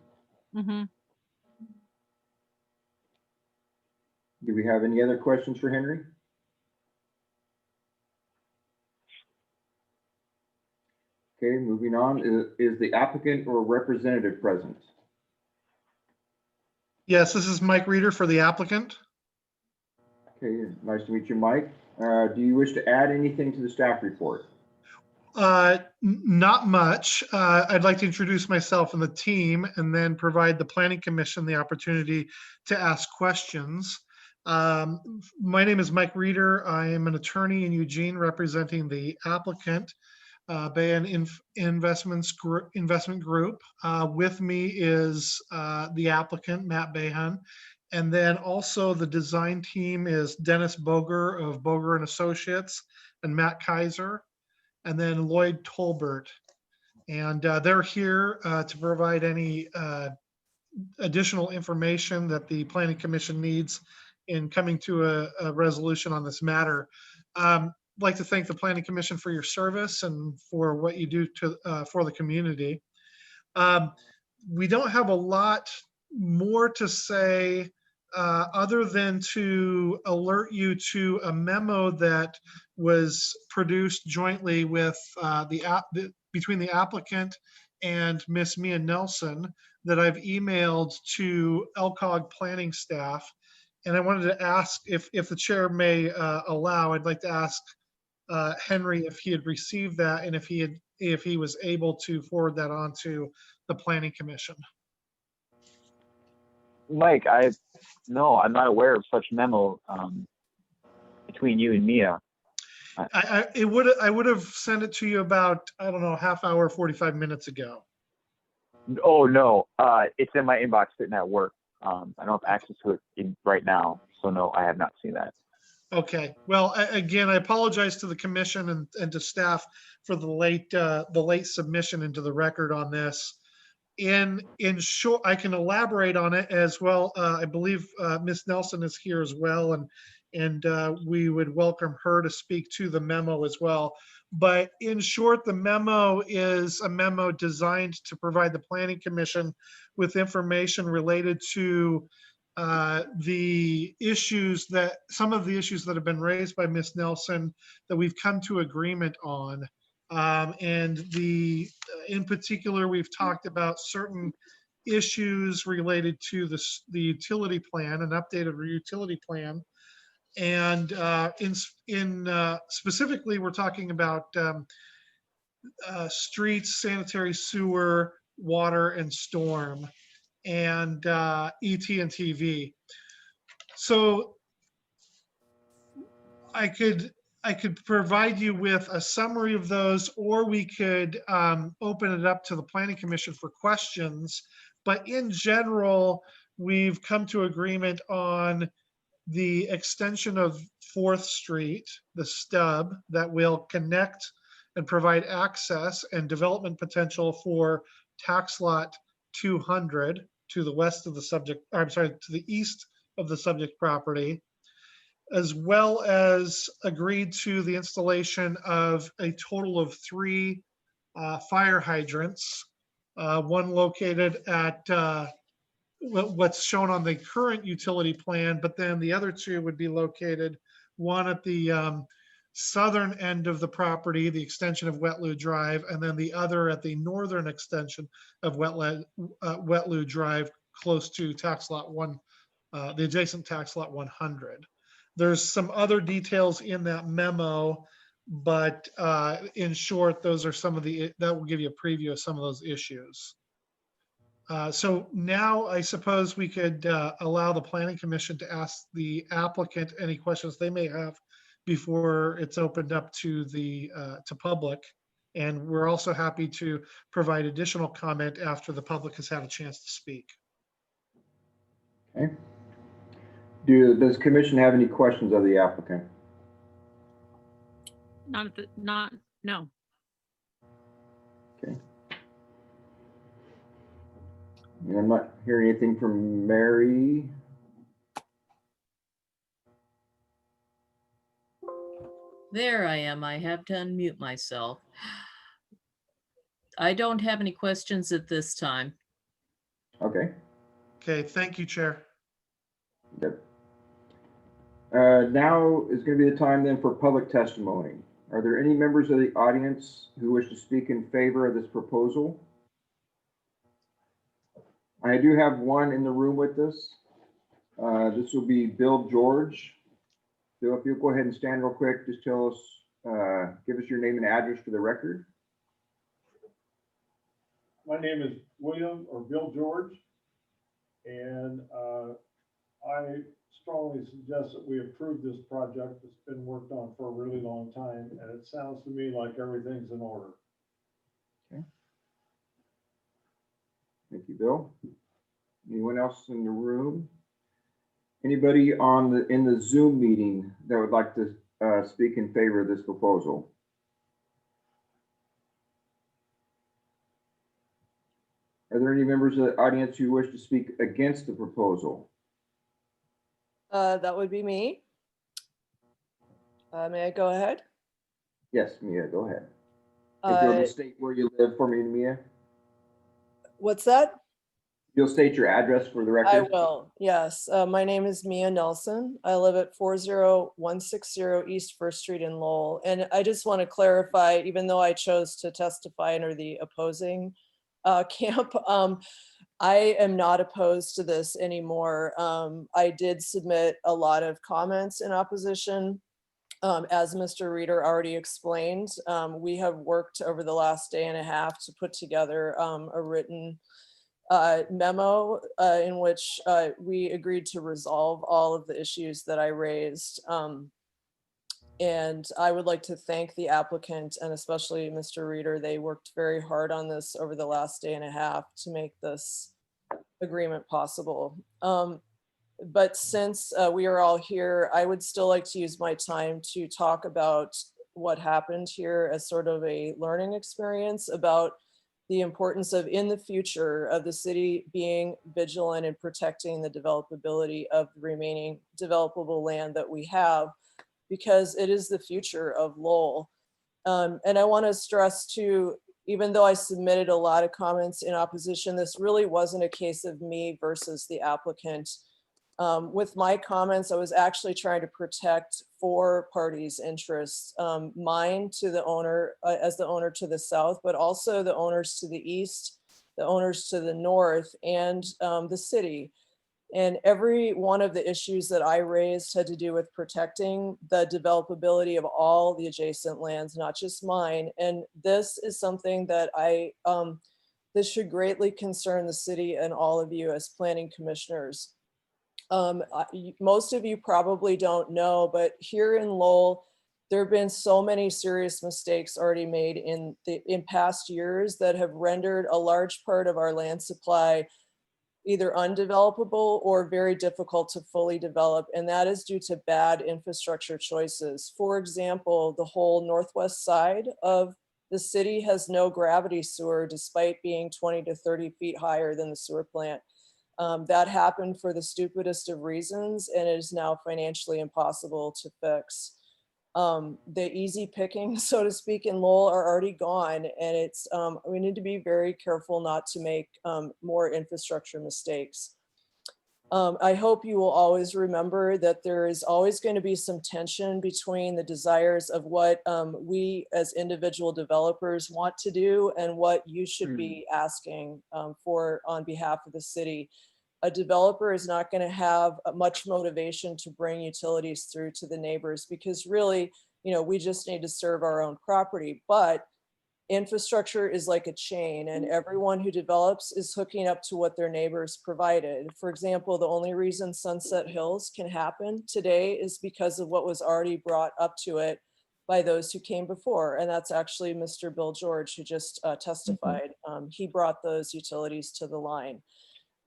Speaker 3: Mm-hmm.
Speaker 2: Do we have any other questions for Henry? Okay, moving on. Is the applicant or representative present?
Speaker 7: Yes, this is Mike Reeder for the applicant.
Speaker 2: Okay, nice to meet you, Mike. Do you wish to add anything to the staff report?
Speaker 7: Not much. I'd like to introduce myself and the team and then provide the Planning Commission the opportunity to ask questions. My name is Mike Reeder. I am an attorney in Eugene representing the applicant, Bayan Investment Group. With me is the applicant, Matt Bahan. And then also the design team is Dennis Boger of Boger and Associates and Matt Kaiser, and then Lloyd Tolbert. And they're here to provide any additional information that the Planning Commission needs in coming to a resolution on this matter. I'd like to thank the Planning Commission for your service and for what you do for the community. We don't have a lot more to say other than to alert you to a memo that was produced jointly with between the applicant and Miss Mia Nelson that I've emailed to LCOG planning staff. And I wanted to ask if the chair may allow, I'd like to ask Henry if he had received that and if he was able to forward that on to the Planning Commission.
Speaker 6: Mike, no, I'm not aware of such memo between you and Mia.
Speaker 7: I would have sent it to you about, I don't know, half hour, 45 minutes ago.
Speaker 6: Oh no, it's in my inbox sitting at work. I don't have access to it right now, so no, I have not seen that.
Speaker 7: Okay, well, again, I apologize to the commission and to staff for the late submission into the record on this. In short, I can elaborate on it as well. I believe Ms. Nelson is here as well, and we would welcome her to speak to the memo as well. But in short, the memo is a memo designed to provide the Planning Commission with information related to the issues some of the issues that have been raised by Ms. Nelson that we've come to agreement on. And in particular, we've talked about certain issues related to the utility plan, an updated utility plan. And specifically, we're talking about streets, sanitary sewer, water, and storm, and ET and TV. So I could provide you with a summary of those, or we could open it up to the Planning Commission for questions. But in general, we've come to agreement on the extension of 4th Street, the stub that will connect and provide access and development potential for tax lot 200 to the west of the subject, I'm sorry, to the east of the subject property, as well as agreed to the installation of a total of 3 fire hydrants, one located at what's shown on the current utility plan, but then the other 2 would be located, one at the southern end of the property, the extension of Wetloo Drive, and then the other at the northern extension of Wetloo Drive, close to tax lot 1, the adjacent tax lot 100. There's some other details in that memo, but in short, those are some of that will give you a preview of some of those issues. So now I suppose we could allow the Planning Commission to ask the applicant any questions they may have before it's opened up to the public. And we're also happy to provide additional comment after the public has had a chance to speak.
Speaker 2: Okay. Does commission have any questions of the applicant?
Speaker 3: No.
Speaker 2: Okay. And I'm not hearing anything from Mary.
Speaker 4: There I am. I have to unmute myself. I don't have any questions at this time.
Speaker 2: Okay.
Speaker 7: Okay, thank you, Chair.
Speaker 2: Good. Now is going to be the time then for public testimony. Are there any members of the audience who wish to speak in favor of this proposal? I do have one in the room with us. This will be Bill George. Bill, if you'll go ahead and stand real quick, just tell us, give us your name and address for the record.
Speaker 8: My name is William or Bill George, and I strongly suggest that we approve this project that's been worked on for a really long time, and it sounds to me like everything's in order.
Speaker 2: Thank you, Bill. Anyone else in the room? Anybody in the Zoom meeting that would like to speak in favor of this proposal? Are there any members of the audience who wish to speak against the proposal?
Speaker 9: That would be me. May I go ahead?
Speaker 2: Yes, Mia, go ahead. If you'll
Speaker 9: Uh,
Speaker 2: just state where you live for me, Mia.
Speaker 9: What's that?
Speaker 2: You'll state your address for the record.
Speaker 9: I will, yes. My name is Mia Nelson. I live at 40160 East First Street in Lowell. And I just want to clarify, even though I chose to testify under the opposing camp, I am not opposed to this anymore. I did submit a lot of comments in opposition. As Mr. Reader already explained, we have worked over the last day and a half to put together a written memo in which we agreed to resolve all of the issues that I raised. And I would like to thank the applicant and especially Mr. Reader. They worked very hard on this over the last day and a half to make this agreement possible. But since we are all here, I would still like to use my time to talk about what happened here as sort of a learning experience about the importance of, in the future, of the city being vigilant in protecting the developability of the remaining developable land that we have, because it is the future of Lowell. And I want to stress too, even though I submitted a lot of comments in opposition, this really wasn't a case of me versus the applicant. With my comments, I was actually trying to protect 4 parties' interests, mine to the owner, as the owner to the south, but also the owners to the east, the owners to the north, and the city. And every one of the issues that I raised had to do with protecting the developability of all the adjacent lands, not just mine. And this is something that this should greatly concern the city and all of you as planning commissioners. Most of you probably don't know, but here in Lowell, there have been so many serious mistakes already made in past years that have rendered a large part of our land supply either undevelopable or very difficult to fully develop. And that is due to bad infrastructure choices. For example, the whole northwest side of the city has no gravity sewer despite being 20 to 30 feet higher than the sewer plant. That happened for the stupidest of reasons, and it is now financially impossible to fix. The easy picking, so to speak, in Lowell are already gone, and it's we need to be very careful not to make more infrastructure mistakes. I hope you will always remember that there is always going to be some tension between the desires of what we as individual developers want to do and what you should be asking for on behalf of the city. A developer is not going to have much motivation to bring utilities through to the neighbors because really, we just need to serve our own property. But infrastructure is like a chain, and everyone who develops is hooking up to what their neighbors provided. For example, the only reason Sunset Hills can happen today is because of what was already brought up to it by those who came before. And that's actually Mr. Bill George, who just testified. He brought those utilities to the line.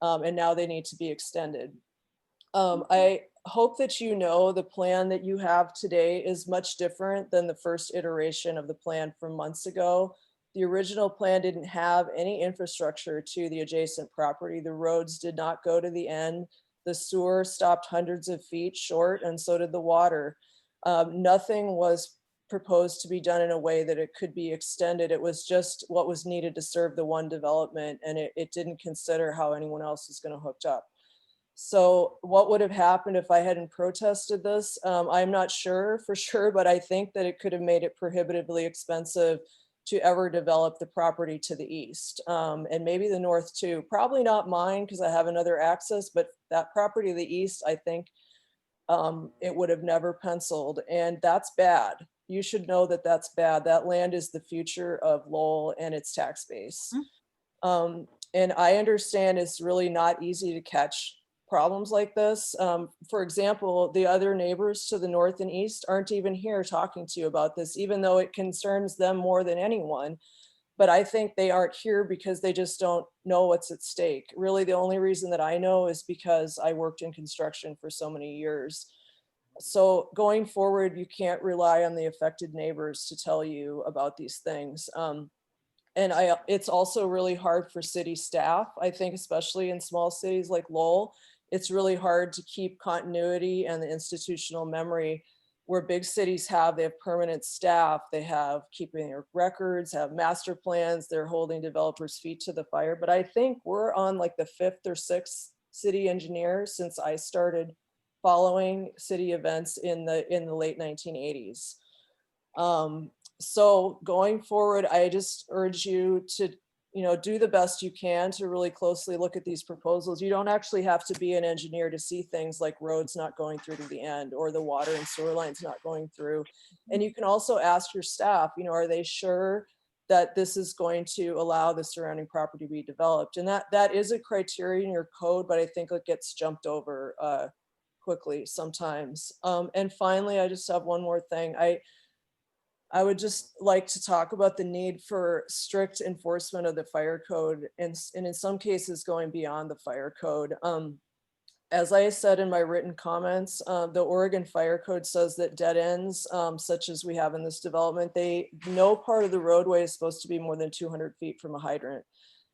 Speaker 9: And now they need to be extended. I hope that you know the plan that you have today is much different than the first iteration of the plan from months ago. The original plan didn't have any infrastructure to the adjacent property. The roads did not go to the end. The sewer stopped hundreds of feet short, and so did the water. Nothing was proposed to be done in a way that it could be extended. It was just what was needed to serve the one development, and it didn't consider how anyone else is going to hook up. So what would have happened if I hadn't protested this? I'm not sure for sure, but I think that it could have made it prohibitively expensive to ever develop the property to the east, and maybe the north too. Probably not mine because I have another access, but that property to the east, I think it would have never penciled, and that's bad. You should know that that's bad. That land is the future of Lowell and its tax base. And I understand it's really not easy to catch problems like this. For example, the other neighbors to the north and east aren't even here talking to you about this, even though it concerns them more than anyone. But I think they aren't here because they just don't know what's at stake. Really, the only reason that I know is because I worked in construction for so many years. So going forward, you can't rely on the affected neighbors to tell you about these things. It's also really hard for city staff. I think especially in small cities like Lowell, it's really hard to keep continuity and the institutional memory where big cities they have permanent staff, they have keeping their records, have master plans, they're holding developers' feet to the fire. But I think we're on like the 5th or 6th city engineer since I started following city events in the late 1980s. So going forward, I just urge you to, do the best you can to really closely look at these proposals. You don't actually have to be an engineer to see things like roads not going through to the end or the water and sewer lines not going through. And you can also ask your staff, are they sure that this is going to allow the surrounding property to be developed? And that is a criteria in your code, but I think it gets jumped over quickly sometimes. And finally, I just have one more thing. I would just like to talk about the need for strict enforcement of the fire code and in some cases going beyond the fire code. As I said in my written comments, the Oregon Fire Code says that dead ends, such as we have in this development, no part of the roadway is supposed to be more than 200 feet from a hydrant.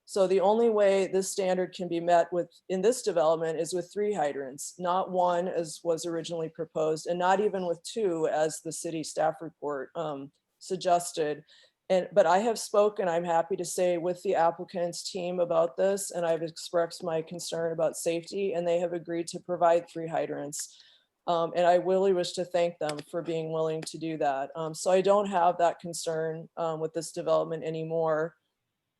Speaker 9: So the only way this standard can be met in this development is with 3 hydrants, not 1 as was originally proposed, and not even with 2 as the city staff report suggested. But I have spoken, I'm happy to say, with the applicant's team about this, and I've expressed my concern about safety, and they have agreed to provide 3 hydrants. And I really wish to thank them for being willing to do that. So I don't have that concern with this development anymore.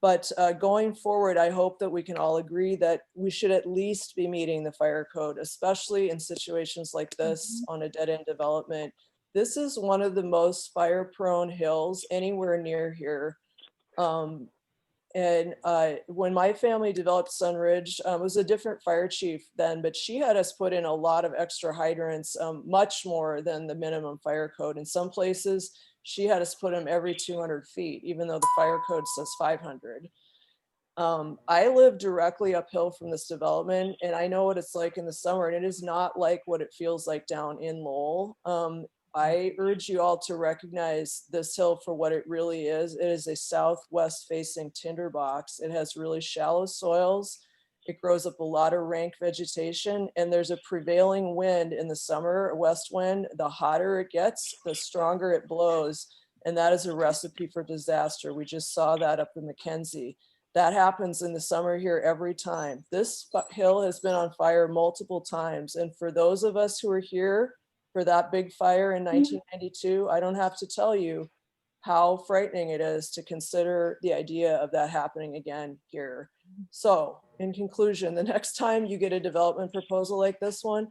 Speaker 9: But going forward, I hope that we can all agree that we should at least be meeting the fire code, especially in situations like this on a dead end development. This is one of the most fire prone hills anywhere near here. When my family developed Sunridge, it was a different fire chief then, but she had us put in a lot of extra hydrants, much more than the minimum fire code. In some places, she had us put them every 200 feet, even though the fire code says 500. I live directly uphill from this development, and I know what it's like in the summer, and it is not like what it feels like down in Lowell. I urge you all to recognize this hill for what it really is. It is a southwest facing tinderbox. It has really shallow soils. It grows up a lot of rank vegetation, and there's a prevailing wind in the summer, a west wind. The hotter it gets, the stronger it blows, and that is a recipe for disaster. We just saw that up in Mackenzie. That happens in the summer here every time. This hill has been on fire multiple times, and for those of us who are here for that big fire in 1992, I don't have to tell you how frightening it is to consider the idea of that happening again here. So in conclusion, the next time you get a development proposal like this one,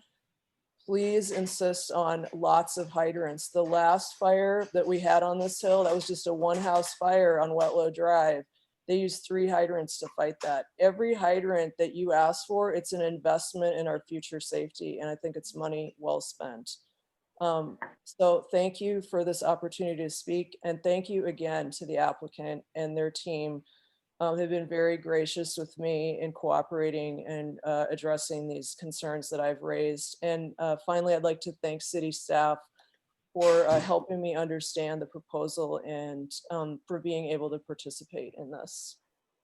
Speaker 9: please insist on lots of hydrants. The last fire that we had on this hill, that was just a 1-house fire on Wetlow Drive. They used 3 hydrants to fight that. Every hydrant that you ask for, it's an investment in our future safety, and I think it's money well spent. So thank you for this opportunity to speak, and thank you again to the applicant and their team. They've been very gracious with me in cooperating and addressing these concerns that I've raised. And finally, I'd like to thank city staff for helping me understand the proposal and for being able to participate in this.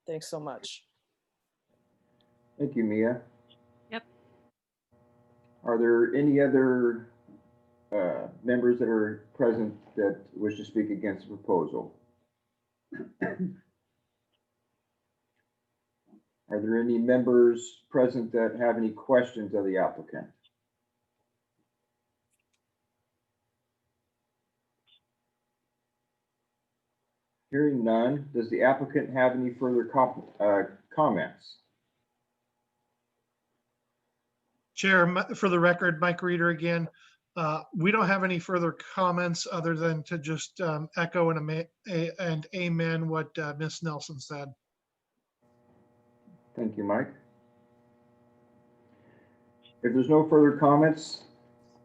Speaker 9: Thanks so much.
Speaker 2: Thank you, Mia.
Speaker 3: Yep.
Speaker 2: Are there any other members that are present that wish to speak against the proposal? Are there any members present that have any questions of the applicant? Hearing none, does the applicant have any further comments?
Speaker 7: Chair, for the record, Mike Reeder again. We don't have any further comments other than to just echo and amen what Ms. Nelson said.
Speaker 2: Thank you, Mike. If there's no further comments,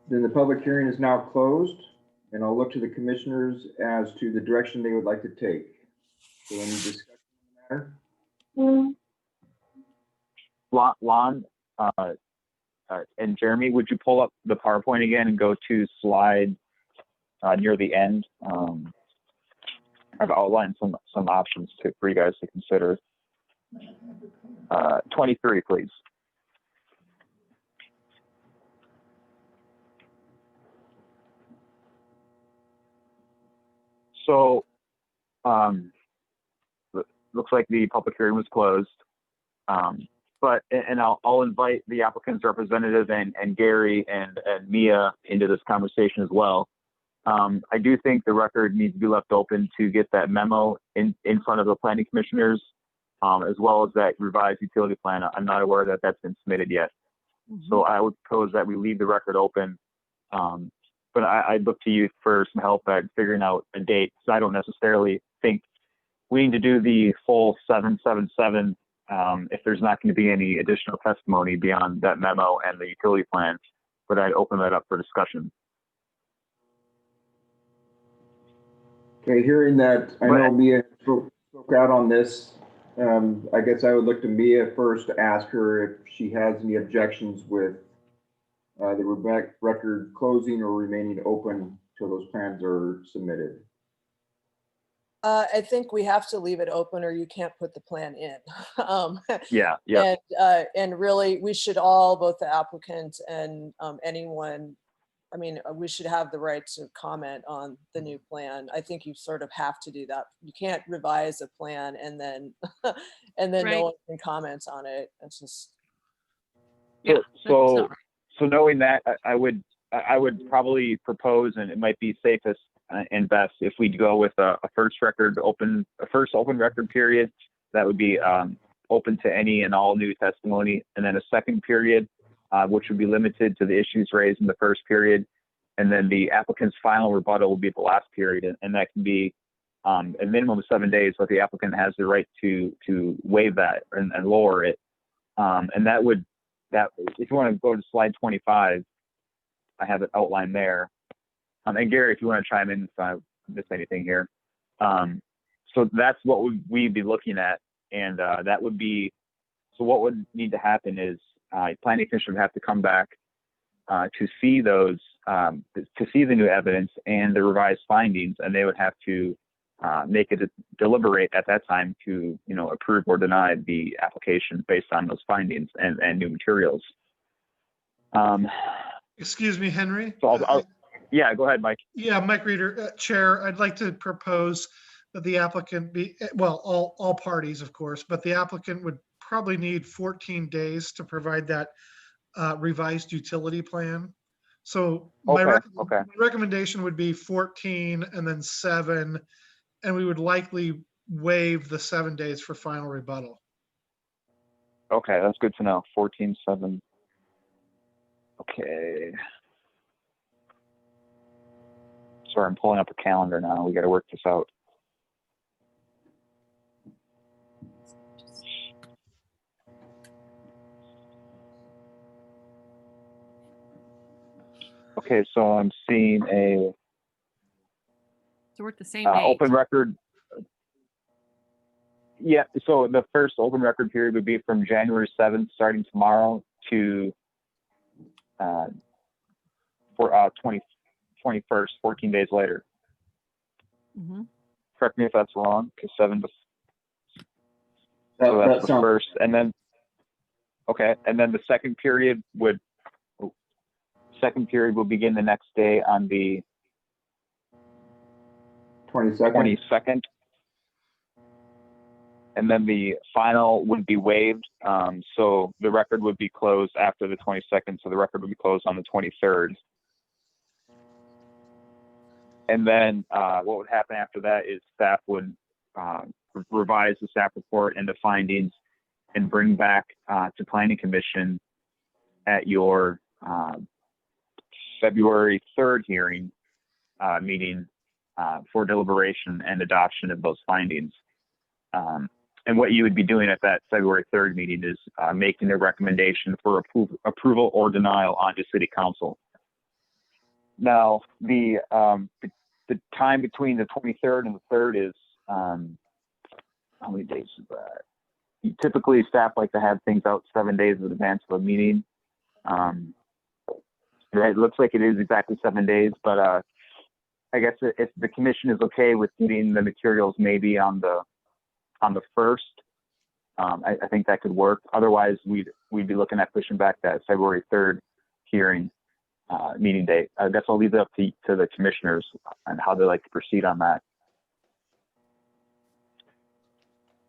Speaker 2: then the public hearing is now closed, and I'll look to the commissioners as to the direction they would like to take. So any discussion on the matter?
Speaker 6: Lon, and Jeremy, would you pull up the PowerPoint again and go to slide near the end? I've outlined some options for you guys to consider. 23, please. So, looks like the public hearing was closed. And I'll invite the applicant's representative and Gary and Mia into this conversation as well. I do think the record needs to be left open to get that memo in front of the planning commissioners, as well as that revised utility plan. I'm not aware that that's been submitted yet. So I would propose that we leave the record open. But I'd look to you for some help at figuring out a date, because I don't necessarily think we need to do the full 777 if there's not going to be any additional testimony beyond that memo and the utility plan. But I'd open that up for discussion.
Speaker 2: Okay, hearing that, I know Mia spoke out on this. I guess I would look to Mia first to ask her if she has any objections with the record closing or remaining open till those plans are submitted.
Speaker 9: I think we have to leave it open or you can't put the plan in.
Speaker 6: Yeah.
Speaker 9: And really, we should all, both the applicant and anyone, I mean, we should have the right to comment on the new plan. I think you sort of have to do that. You can't revise a plan and then
Speaker 3: Right.
Speaker 9: no one can comment on it. It's just.
Speaker 3: Yeah, that's not right.
Speaker 6: So knowing that, I would probably propose, and it might be safest and best if we go with a first open record period that would be open to any and all new testimony, and then a second period which would be limited to the issues raised in the first period, and then the applicant's final rebuttal will be the last period, and that can be a minimum of 7 days, but the applicant has the right to waive that and lower it, and that if you want to go to slide 25, I have it outlined there. And Gary, if you want to chime in if I missed anything here. So that's what we'd be looking at. And that would be, so what would need to happen is planning commission would have to come back to see those, to see the new evidence and the revised findings, and they would have to make it deliberate at that time to, approve or deny the application based on those findings and new materials.
Speaker 7: Excuse me, Henry.
Speaker 6: So yeah, go ahead, Mike.
Speaker 7: Yeah, Mike Reeder, Chair, I'd like to propose that the applicant be, well, all parties, of course, but the applicant would probably need 14 days to provide that revised utility plan. So my recommendation would be 14 and then 7, and we would likely waive the 7 days for final rebuttal.
Speaker 6: Okay, that's good to know. 14, 7. Okay. Sorry, I'm pulling up a calendar now. We got to work this out. Okay, so I'm seeing a
Speaker 3: So we're at the same date.
Speaker 6: open record. Yeah, so the first open record period would be from January 7th, starting tomorrow, to 21st, 14 days later.
Speaker 3: Mm-hmm.
Speaker 6: Correct me if that's wrong, because 7 to
Speaker 2: So
Speaker 6: that's the
Speaker 2: sounds
Speaker 6: first, and then the second period would begin the next day on the 22nd, and then the final would be waived. So the record would be closed after the 22nd. So the record would be closed on the 23rd. And then what would happen after that is staff would revise the staff report and the findings and bring back to Planning Commission at your February 3rd hearing meeting for deliberation and adoption of those findings. And what you would be doing at that February 3rd meeting is making a recommendation for approval or denial onto City Council. Now, the time between the 23rd and the 3rd is, how many days is that? Typically, staff like to have things out 7 days in advance of a meeting. It looks like it is exactly 7 days, but I guess if the commission is okay with getting the materials maybe on the 1st, I think that could work. Otherwise, we'd be looking at pushing back that February 3rd hearing meeting date. I guess I'll leave it up to the commissioners and how they like to proceed on that.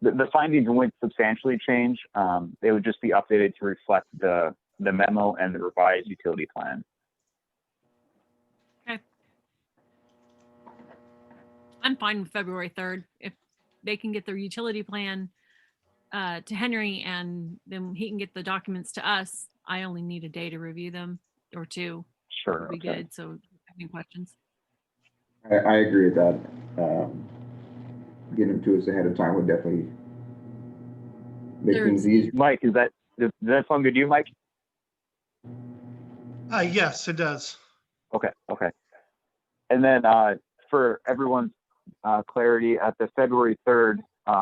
Speaker 6: The findings wouldn't substantially change. They would just be updated to reflect the memo and the revised utility plan.
Speaker 3: Okay. I'm fine with February 3rd. If they can get their utility plan to Henry and then he can get the documents to us, I only need a day to review them or two.
Speaker 6: Sure.
Speaker 3: Would be
Speaker 6: Okay.
Speaker 3: good. So any questions?
Speaker 2: I agree with that. Getting them to us ahead of time would definitely make things easier.
Speaker 6: Mike, does that sound good to you, Mike?
Speaker 7: Yes, it does.
Speaker 6: Okay. And then for everyone's clarity, at the February 3rd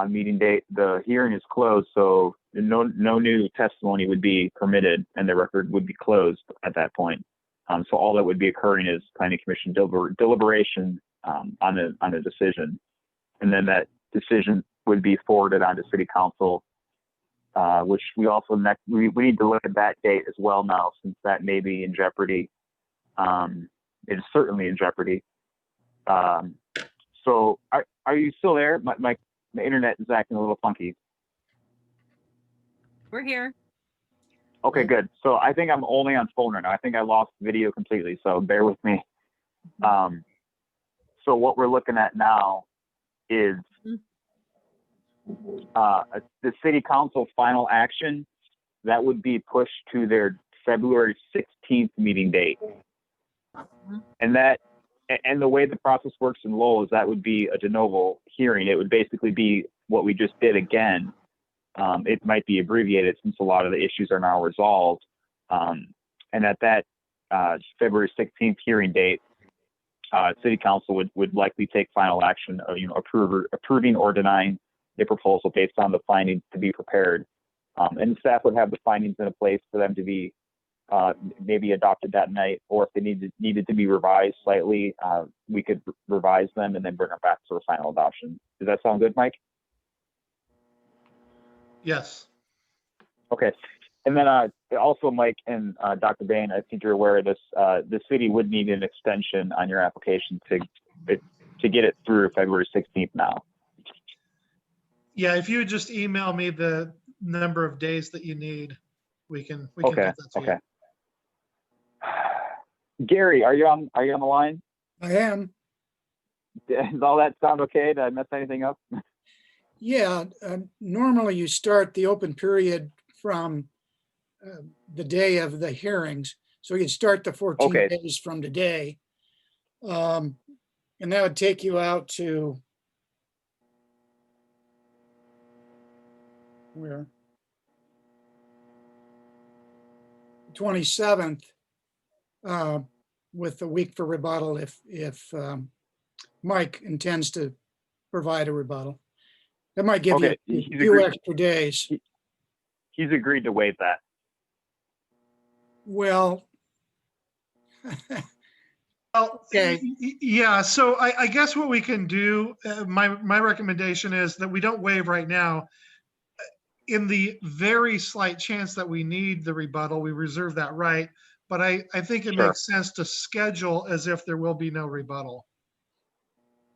Speaker 6: meeting date, the hearing is closed, so no new testimony would be permitted, and the record would be closed at that point. So all that would be occurring is planning commission deliberation on a decision, and then that decision would be forwarded on to City Council, which we also we need to look at that date as well now, since that may be in jeopardy. It is certainly in jeopardy. So are you still there? My internet is acting a little funky.
Speaker 3: We're here.
Speaker 6: Okay, good. So I think I'm only on phone right now. I think I lost video completely, so bear with me. So what we're looking at now is the City Council final action that would be pushed to their February 16th meeting date. And the way the process works in Lowell is that would be a de novo hearing. It would basically be what we just did again. It might be abbreviated since a lot of the issues are now resolved. And at that February 16th hearing date, City Council would likely take final action of, approving or denying a proposal based on the findings to be prepared. And staff would have the findings in a place for them to be maybe adopted that night, or if they needed to be revised slightly, we could revise them and then bring them back for final adoption. Does that sound good, Mike?
Speaker 7: Yes.
Speaker 6: Okay. And then also, Mike and Dr. Bain, I think you're aware of this. The city would need an extension on your application to get it through February 16th now.
Speaker 7: Yeah, if you would just email me the number of days that you need, we can
Speaker 6: Okay.
Speaker 7: get that to you.
Speaker 6: Okay. Gary, are you on the line?
Speaker 10: I am.
Speaker 6: Does all that sound okay? Did I mess anything up?
Speaker 10: Yeah, normally you start the open period from the day of the hearings. So you'd start the 14
Speaker 6: Okay.
Speaker 10: days from today. And that would take you out to where? 27th, with a week for rebuttal if Mike intends to provide a rebuttal. That might give
Speaker 6: Okay,
Speaker 10: you a
Speaker 6: he's
Speaker 10: few
Speaker 6: agreed.
Speaker 10: extra days.
Speaker 6: He's agreed to waive that.
Speaker 10: Well,
Speaker 7: Well,
Speaker 10: Okay.
Speaker 7: Yeah, so I guess what we can do, my recommendation is that we don't waive right now. In the very slight chance that we need the rebuttal, we reserve that right. But I think it
Speaker 6: Sure.
Speaker 7: makes sense to schedule as if there will be no rebuttal.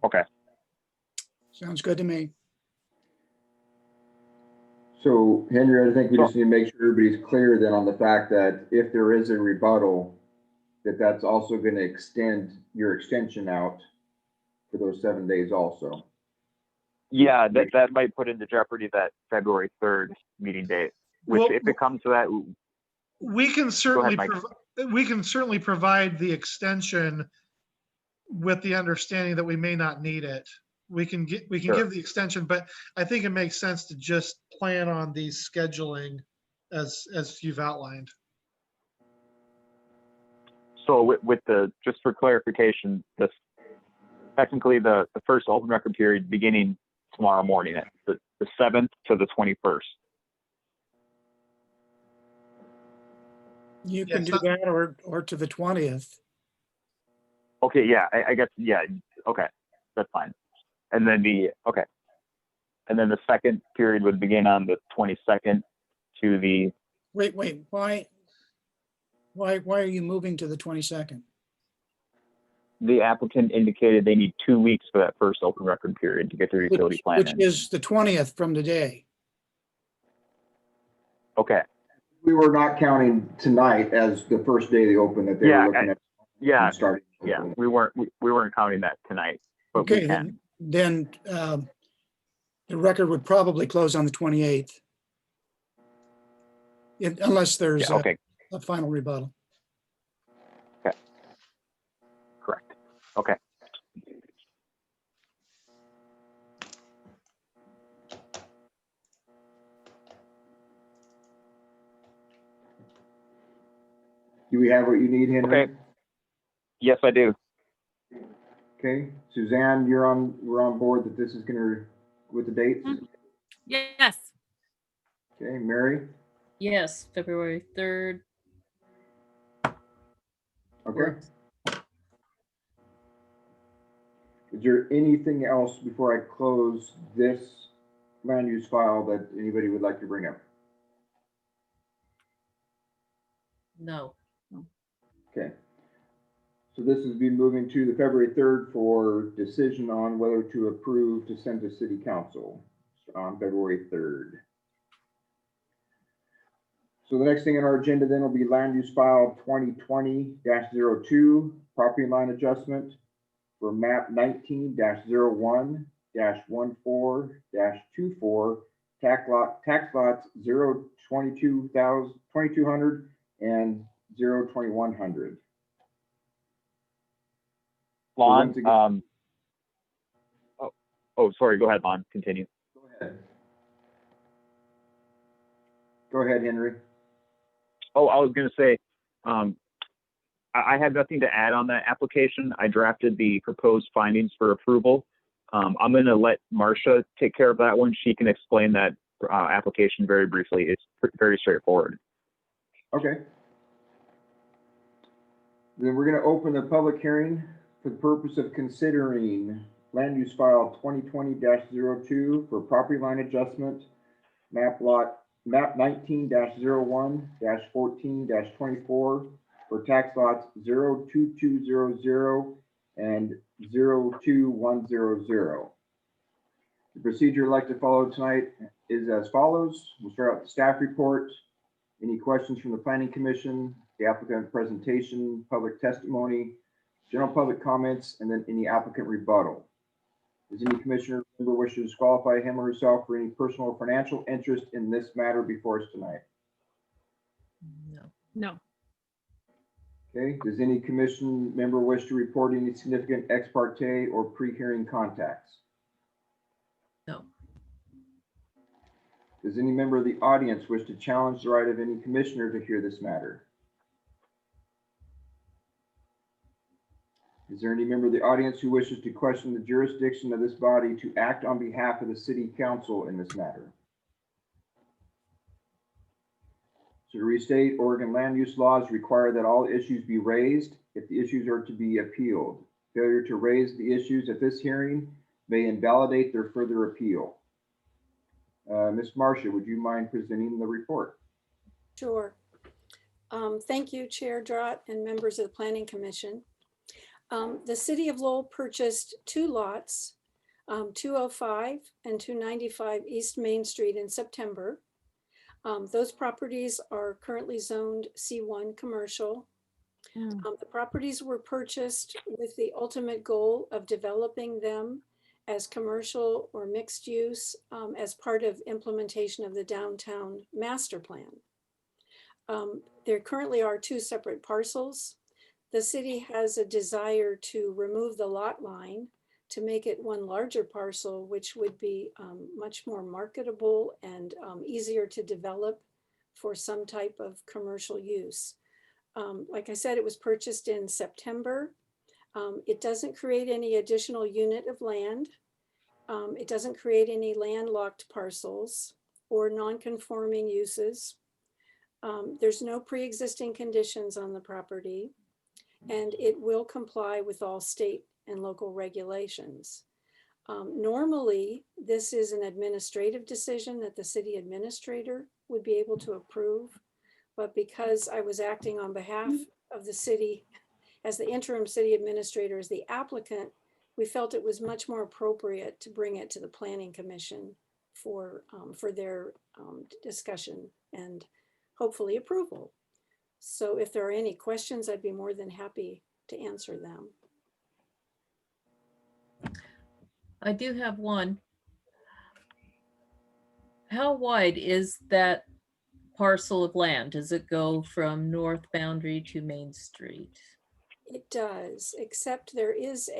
Speaker 6: Okay.
Speaker 10: sounds good to me.
Speaker 2: So Henry, I think we just need to make sure everybody's clear then on the fact that if there is a rebuttal, that's also going to extend your extension out for those 7 days also.
Speaker 6: Yeah, that might put into jeopardy that February 3rd meeting date, which
Speaker 7: Well,
Speaker 6: if it comes to that,
Speaker 7: We can certainly,
Speaker 6: Mike.
Speaker 7: we can certainly provide the extension with the understanding that we may not need it. we can
Speaker 6: Sure.
Speaker 7: give the extension, but I think it makes sense to just plan on these scheduling as you've outlined.
Speaker 6: So with the, just for clarification, this, technically the first open record period beginning tomorrow morning, the 7th to the 21st.
Speaker 10: You can
Speaker 7: Yes,
Speaker 10: do that or to the 20th.
Speaker 6: Okay, yeah, I guess, yeah, okay, that's fine. And then and then the second period would begin on the 22nd to the,
Speaker 10: Wait, why are you moving to the 22nd?
Speaker 6: the applicant indicated they need 2 weeks for that first open record period to get their utility plan
Speaker 10: Which
Speaker 6: in.
Speaker 10: is the 20th from today.
Speaker 6: Okay,
Speaker 2: We were not counting tonight as the first day they opened, that they
Speaker 6: Yeah,
Speaker 2: were looking at
Speaker 6: yeah,
Speaker 2: starting.
Speaker 6: yeah, we weren't counting that tonight, but we
Speaker 10: Okay,
Speaker 6: can.
Speaker 10: then the record would probably close on the 28th. Unless there's
Speaker 6: Yeah, okay,
Speaker 10: a final rebuttal.
Speaker 6: correct. Okay.
Speaker 2: Do we have what you need, Henry?
Speaker 6: Okay. Yes, I do.
Speaker 2: Okay, Suzanne, we're on board that this is gonna, with the dates?
Speaker 3: Yes.
Speaker 2: Okay, Mary?
Speaker 4: Yes, February 3rd.
Speaker 2: Okay. Is there anything else before I close this land use file that anybody would like to bring up?
Speaker 4: No.
Speaker 2: Okay. So this is be moving to the February 3rd for decision on whether to approve to send to city council on February 3rd. So the next thing on our agenda then will be land use file 2020-02, property line adjustment for map 19-01-14-24, tax lots 02200 and 02100.
Speaker 6: Lon,
Speaker 2: once again-
Speaker 6: sorry, go ahead, Lon, continue.
Speaker 2: Go ahead, Henry.
Speaker 6: Oh, I was gonna say, I had nothing to add on that application. I drafted the proposed findings for approval. I'm gonna let Marcia take care of that one. She can explain that application very briefly. It's very straightforward.
Speaker 2: Okay. Then we're gonna open the public hearing for the purpose of considering land use file 2020-02 for property line adjustment, map 19-01-14-24 for tax lots 02200 and 02100. The procedure I'd like to follow tonight is as follows. We'll start out with the staff report. Any questions from the planning commission, the applicant presentation, public testimony, general public comments, and then any applicant rebuttal. Does any commissioner member wish to disqualify him or herself for any personal or financial interest in this matter before us tonight?
Speaker 4: No.
Speaker 3: No.
Speaker 2: Okay, does any commission member wish to report any significant ex parte or pre-hearing contacts?
Speaker 4: No.
Speaker 2: Does any member of the audience wish to challenge the right of any commissioner to hear this matter? Is there any member of the audience who wishes to question the jurisdiction of this body to act on behalf of the city council in this matter? So to restate, Oregon land use laws require that all issues be raised if the issues are to be appealed. Failure to raise the issues at this hearing may invalidate their further appeal. Ms. Marcia, would you mind presenting the report?
Speaker 5: Sure. Thank you, Chair Drott and members of the Planning Commission. The city of Lowell purchased 2 lots, 205 and 295 East Main Street in September. Those properties are currently zoned C1 commercial. The properties were purchased with the ultimate goal of developing them as commercial or mixed use as part of implementation of the downtown master plan. There currently are 2 separate parcels. The city has a desire to remove the lot line to make it one larger parcel, which would be much more marketable and easier to develop for some type of commercial use. Like I said, it was purchased in September. It doesn't create any additional unit of land. It doesn't create any landlocked parcels or non-conforming uses. There's no pre-existing conditions on the property, and it will comply with all state and local regulations. Normally, this is an administrative decision that the city administrator would be able to approve. But because I was acting on behalf of the city as the interim city administrator, as the applicant, we felt it was much more appropriate to bring it to the Planning Commission for their discussion and hopefully approval. So if there are any questions, I'd be more than happy to answer them.
Speaker 4: I do have one. How wide is that parcel of land? Does it go from north boundary to Main Street?
Speaker 5: It does, except there is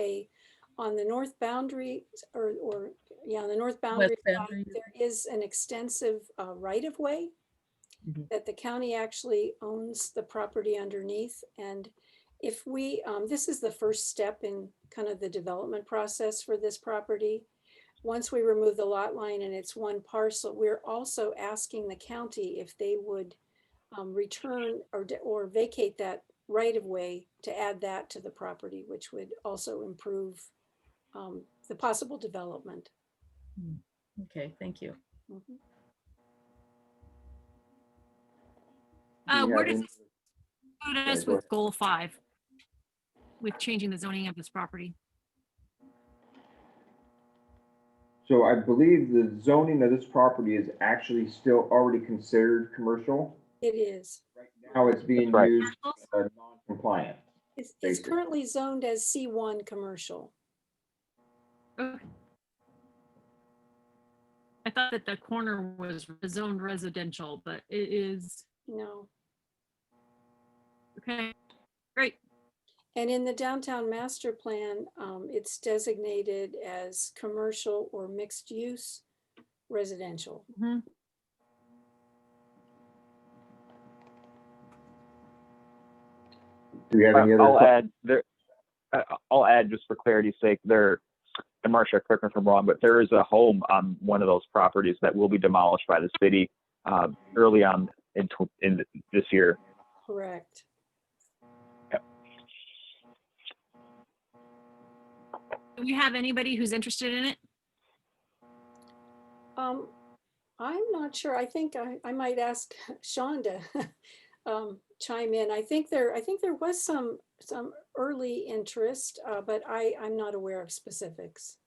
Speaker 5: on the north boundary on the north boundary side,
Speaker 4: boundary.
Speaker 5: there is an extensive right of way
Speaker 4: Mhm.
Speaker 5: that the county actually owns the property underneath. And if we, this is the first step in kind of the development process for this property. Once we remove the lot line and it's one parcel, we're also asking the county if they would return or vacate that right of way to add that to the property, which would also improve the possible development.
Speaker 4: Okay, thank you.
Speaker 5: Mhm.
Speaker 2: Do you
Speaker 3: Where
Speaker 2: have
Speaker 3: does
Speaker 2: any-
Speaker 3: this put
Speaker 2: Sorry,
Speaker 3: us
Speaker 2: go
Speaker 3: with goal 5? With changing the zoning of this property?
Speaker 2: So I believe the zoning of this property is actually still already considered commercial.
Speaker 5: It is.
Speaker 2: Right now it's being
Speaker 6: That's right.
Speaker 2: used non-compliant.
Speaker 5: It's
Speaker 2: Basically.
Speaker 5: currently zoned as C1 commercial.
Speaker 3: Okay. I thought that the corner was zoned residential, but it is,
Speaker 5: No.
Speaker 3: okay, great.
Speaker 5: And in the downtown master plan, it's designated as commercial or mixed use residential.
Speaker 3: Mhm.
Speaker 2: Do we have any other?
Speaker 6: I'll add there. I'll add just for clarity's sake. There, and Marcia, correct me if I'm wrong, but there is a home on one of those properties that will be demolished by the city early on in this year.
Speaker 5: Correct.
Speaker 3: Do we have anybody who's interested in it?
Speaker 5: I'm not sure. I think I might ask Sean to chime in. I think there was some early interest, but I'm not aware of specifics.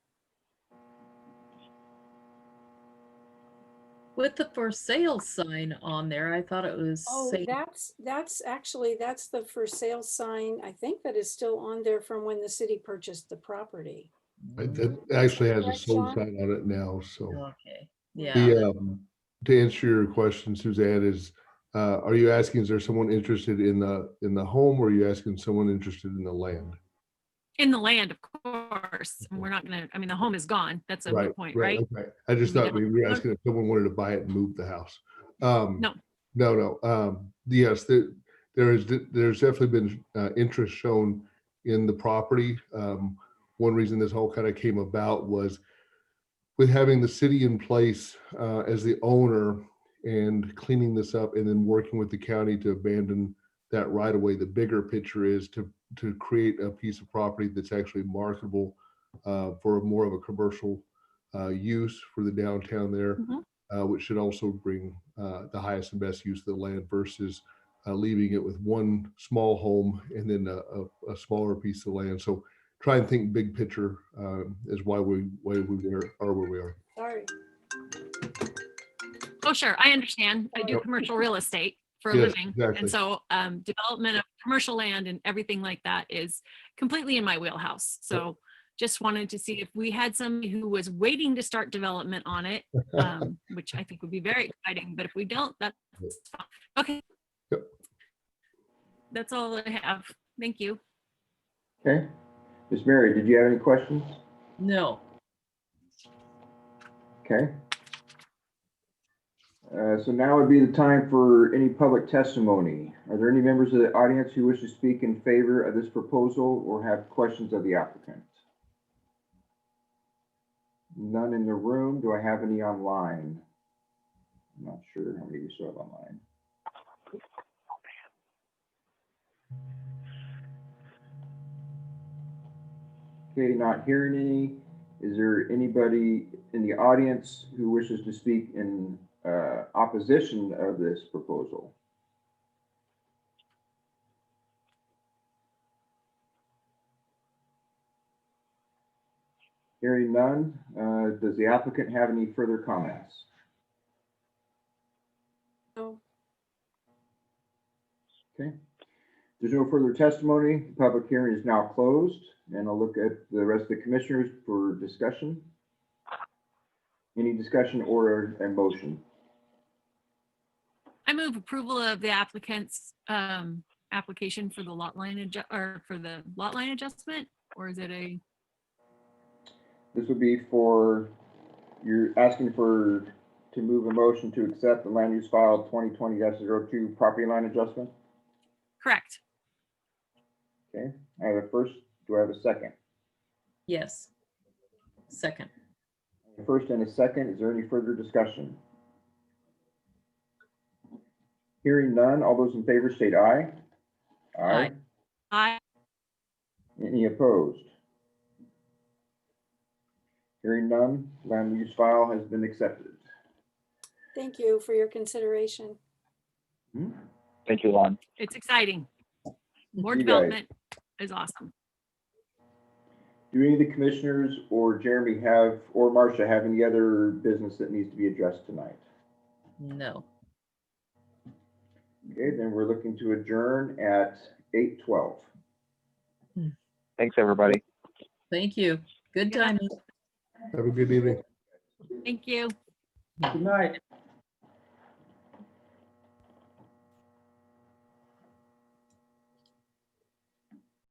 Speaker 4: With the for sale sign on there, I thought it was.
Speaker 5: Oh,
Speaker 4: saying-
Speaker 5: that's the for sale sign. I think that is still on there from when the city purchased the property.
Speaker 11: It actually has a
Speaker 5: Right,
Speaker 11: sold
Speaker 5: Sean?
Speaker 11: sign on it now, so.
Speaker 4: Okay, yeah.
Speaker 11: To answer your question, Suzanne, are you asking, is there someone interested in the home, or are you asking someone interested in the land?
Speaker 3: In the land, of course. And we're not gonna, I mean, the home is gone. That's a good point, right?
Speaker 11: Okay. I just
Speaker 3: We
Speaker 11: thought
Speaker 3: don't-
Speaker 11: maybe you were asking if someone wanted to buy it and move the house.
Speaker 3: No.
Speaker 11: No. Yes, there's definitely been interest shown in the property. One reason this whole kind of came about was with having the city in place as the owner and cleaning this up and then working with the county to abandon that right away. The bigger picture is to create a piece of property that's actually marketable for more of a commercial use for the downtown there, which should also bring the highest and best use of the land versus leaving it with one small home and then a smaller piece of land. So try and think big picture is why we are where we are.
Speaker 5: Sorry.
Speaker 3: Oh, sure. I understand. I do
Speaker 11: Yep.
Speaker 3: commercial real estate for a
Speaker 11: Yes,
Speaker 3: living.
Speaker 11: exactly.
Speaker 3: And so development of commercial land and everything like that is completely in my wheelhouse. So just wanted to see if we had somebody who was waiting to start development on it, which I think would be very exciting. But if we don't, that's fine. Okay.
Speaker 11: Yep.
Speaker 3: That's all I have. Thank you.
Speaker 2: Okay. Ms. Mary, did you have any questions?
Speaker 4: No.
Speaker 2: Okay. So now would be the time for any public testimony. Are there any members of the audience who wish to speak in favor of this proposal or have questions of the applicant? None in the room. Do I have any online? I'm not sure how many we still have online. Okay, not hearing any. Is there anybody in the audience who wishes to speak in opposition of this proposal? Hearing none, does the applicant have any further comments?
Speaker 5: No.
Speaker 2: Okay. There's no further testimony. The public hearing is now closed, and I'll look at the rest of the commissioners for discussion. Any discussion or a motion?
Speaker 3: I move approval of the applicant's application for the lot line adjustment, or is it a?
Speaker 2: This would be for, you're asking for, to move a motion to accept the land use file 2020-02 property line adjustment?
Speaker 3: Correct.
Speaker 2: Okay, I have a first. Do I have a second?
Speaker 4: Yes. Second.
Speaker 2: A first and a second. Is there any further discussion? Hearing none, all those in favor state aye.
Speaker 4: Aye.
Speaker 3: Aye.
Speaker 2: Any opposed? Hearing none, land use file has been accepted.
Speaker 5: Thank you for your consideration.
Speaker 6: Thank you, Lon.
Speaker 3: It's exciting. More
Speaker 2: You guys.
Speaker 3: development is awesome.
Speaker 2: Do any of the commissioners or Jeremy have, or Marcia have any other business that needs to be addressed tonight?
Speaker 4: No.
Speaker 2: Okay, then we're looking to adjourn at 8:12.
Speaker 6: Thanks, everybody.
Speaker 4: Thank you. Good
Speaker 3: Yeah.
Speaker 4: timing.
Speaker 11: Have a good evening.
Speaker 3: Thank you.
Speaker 1: Good night.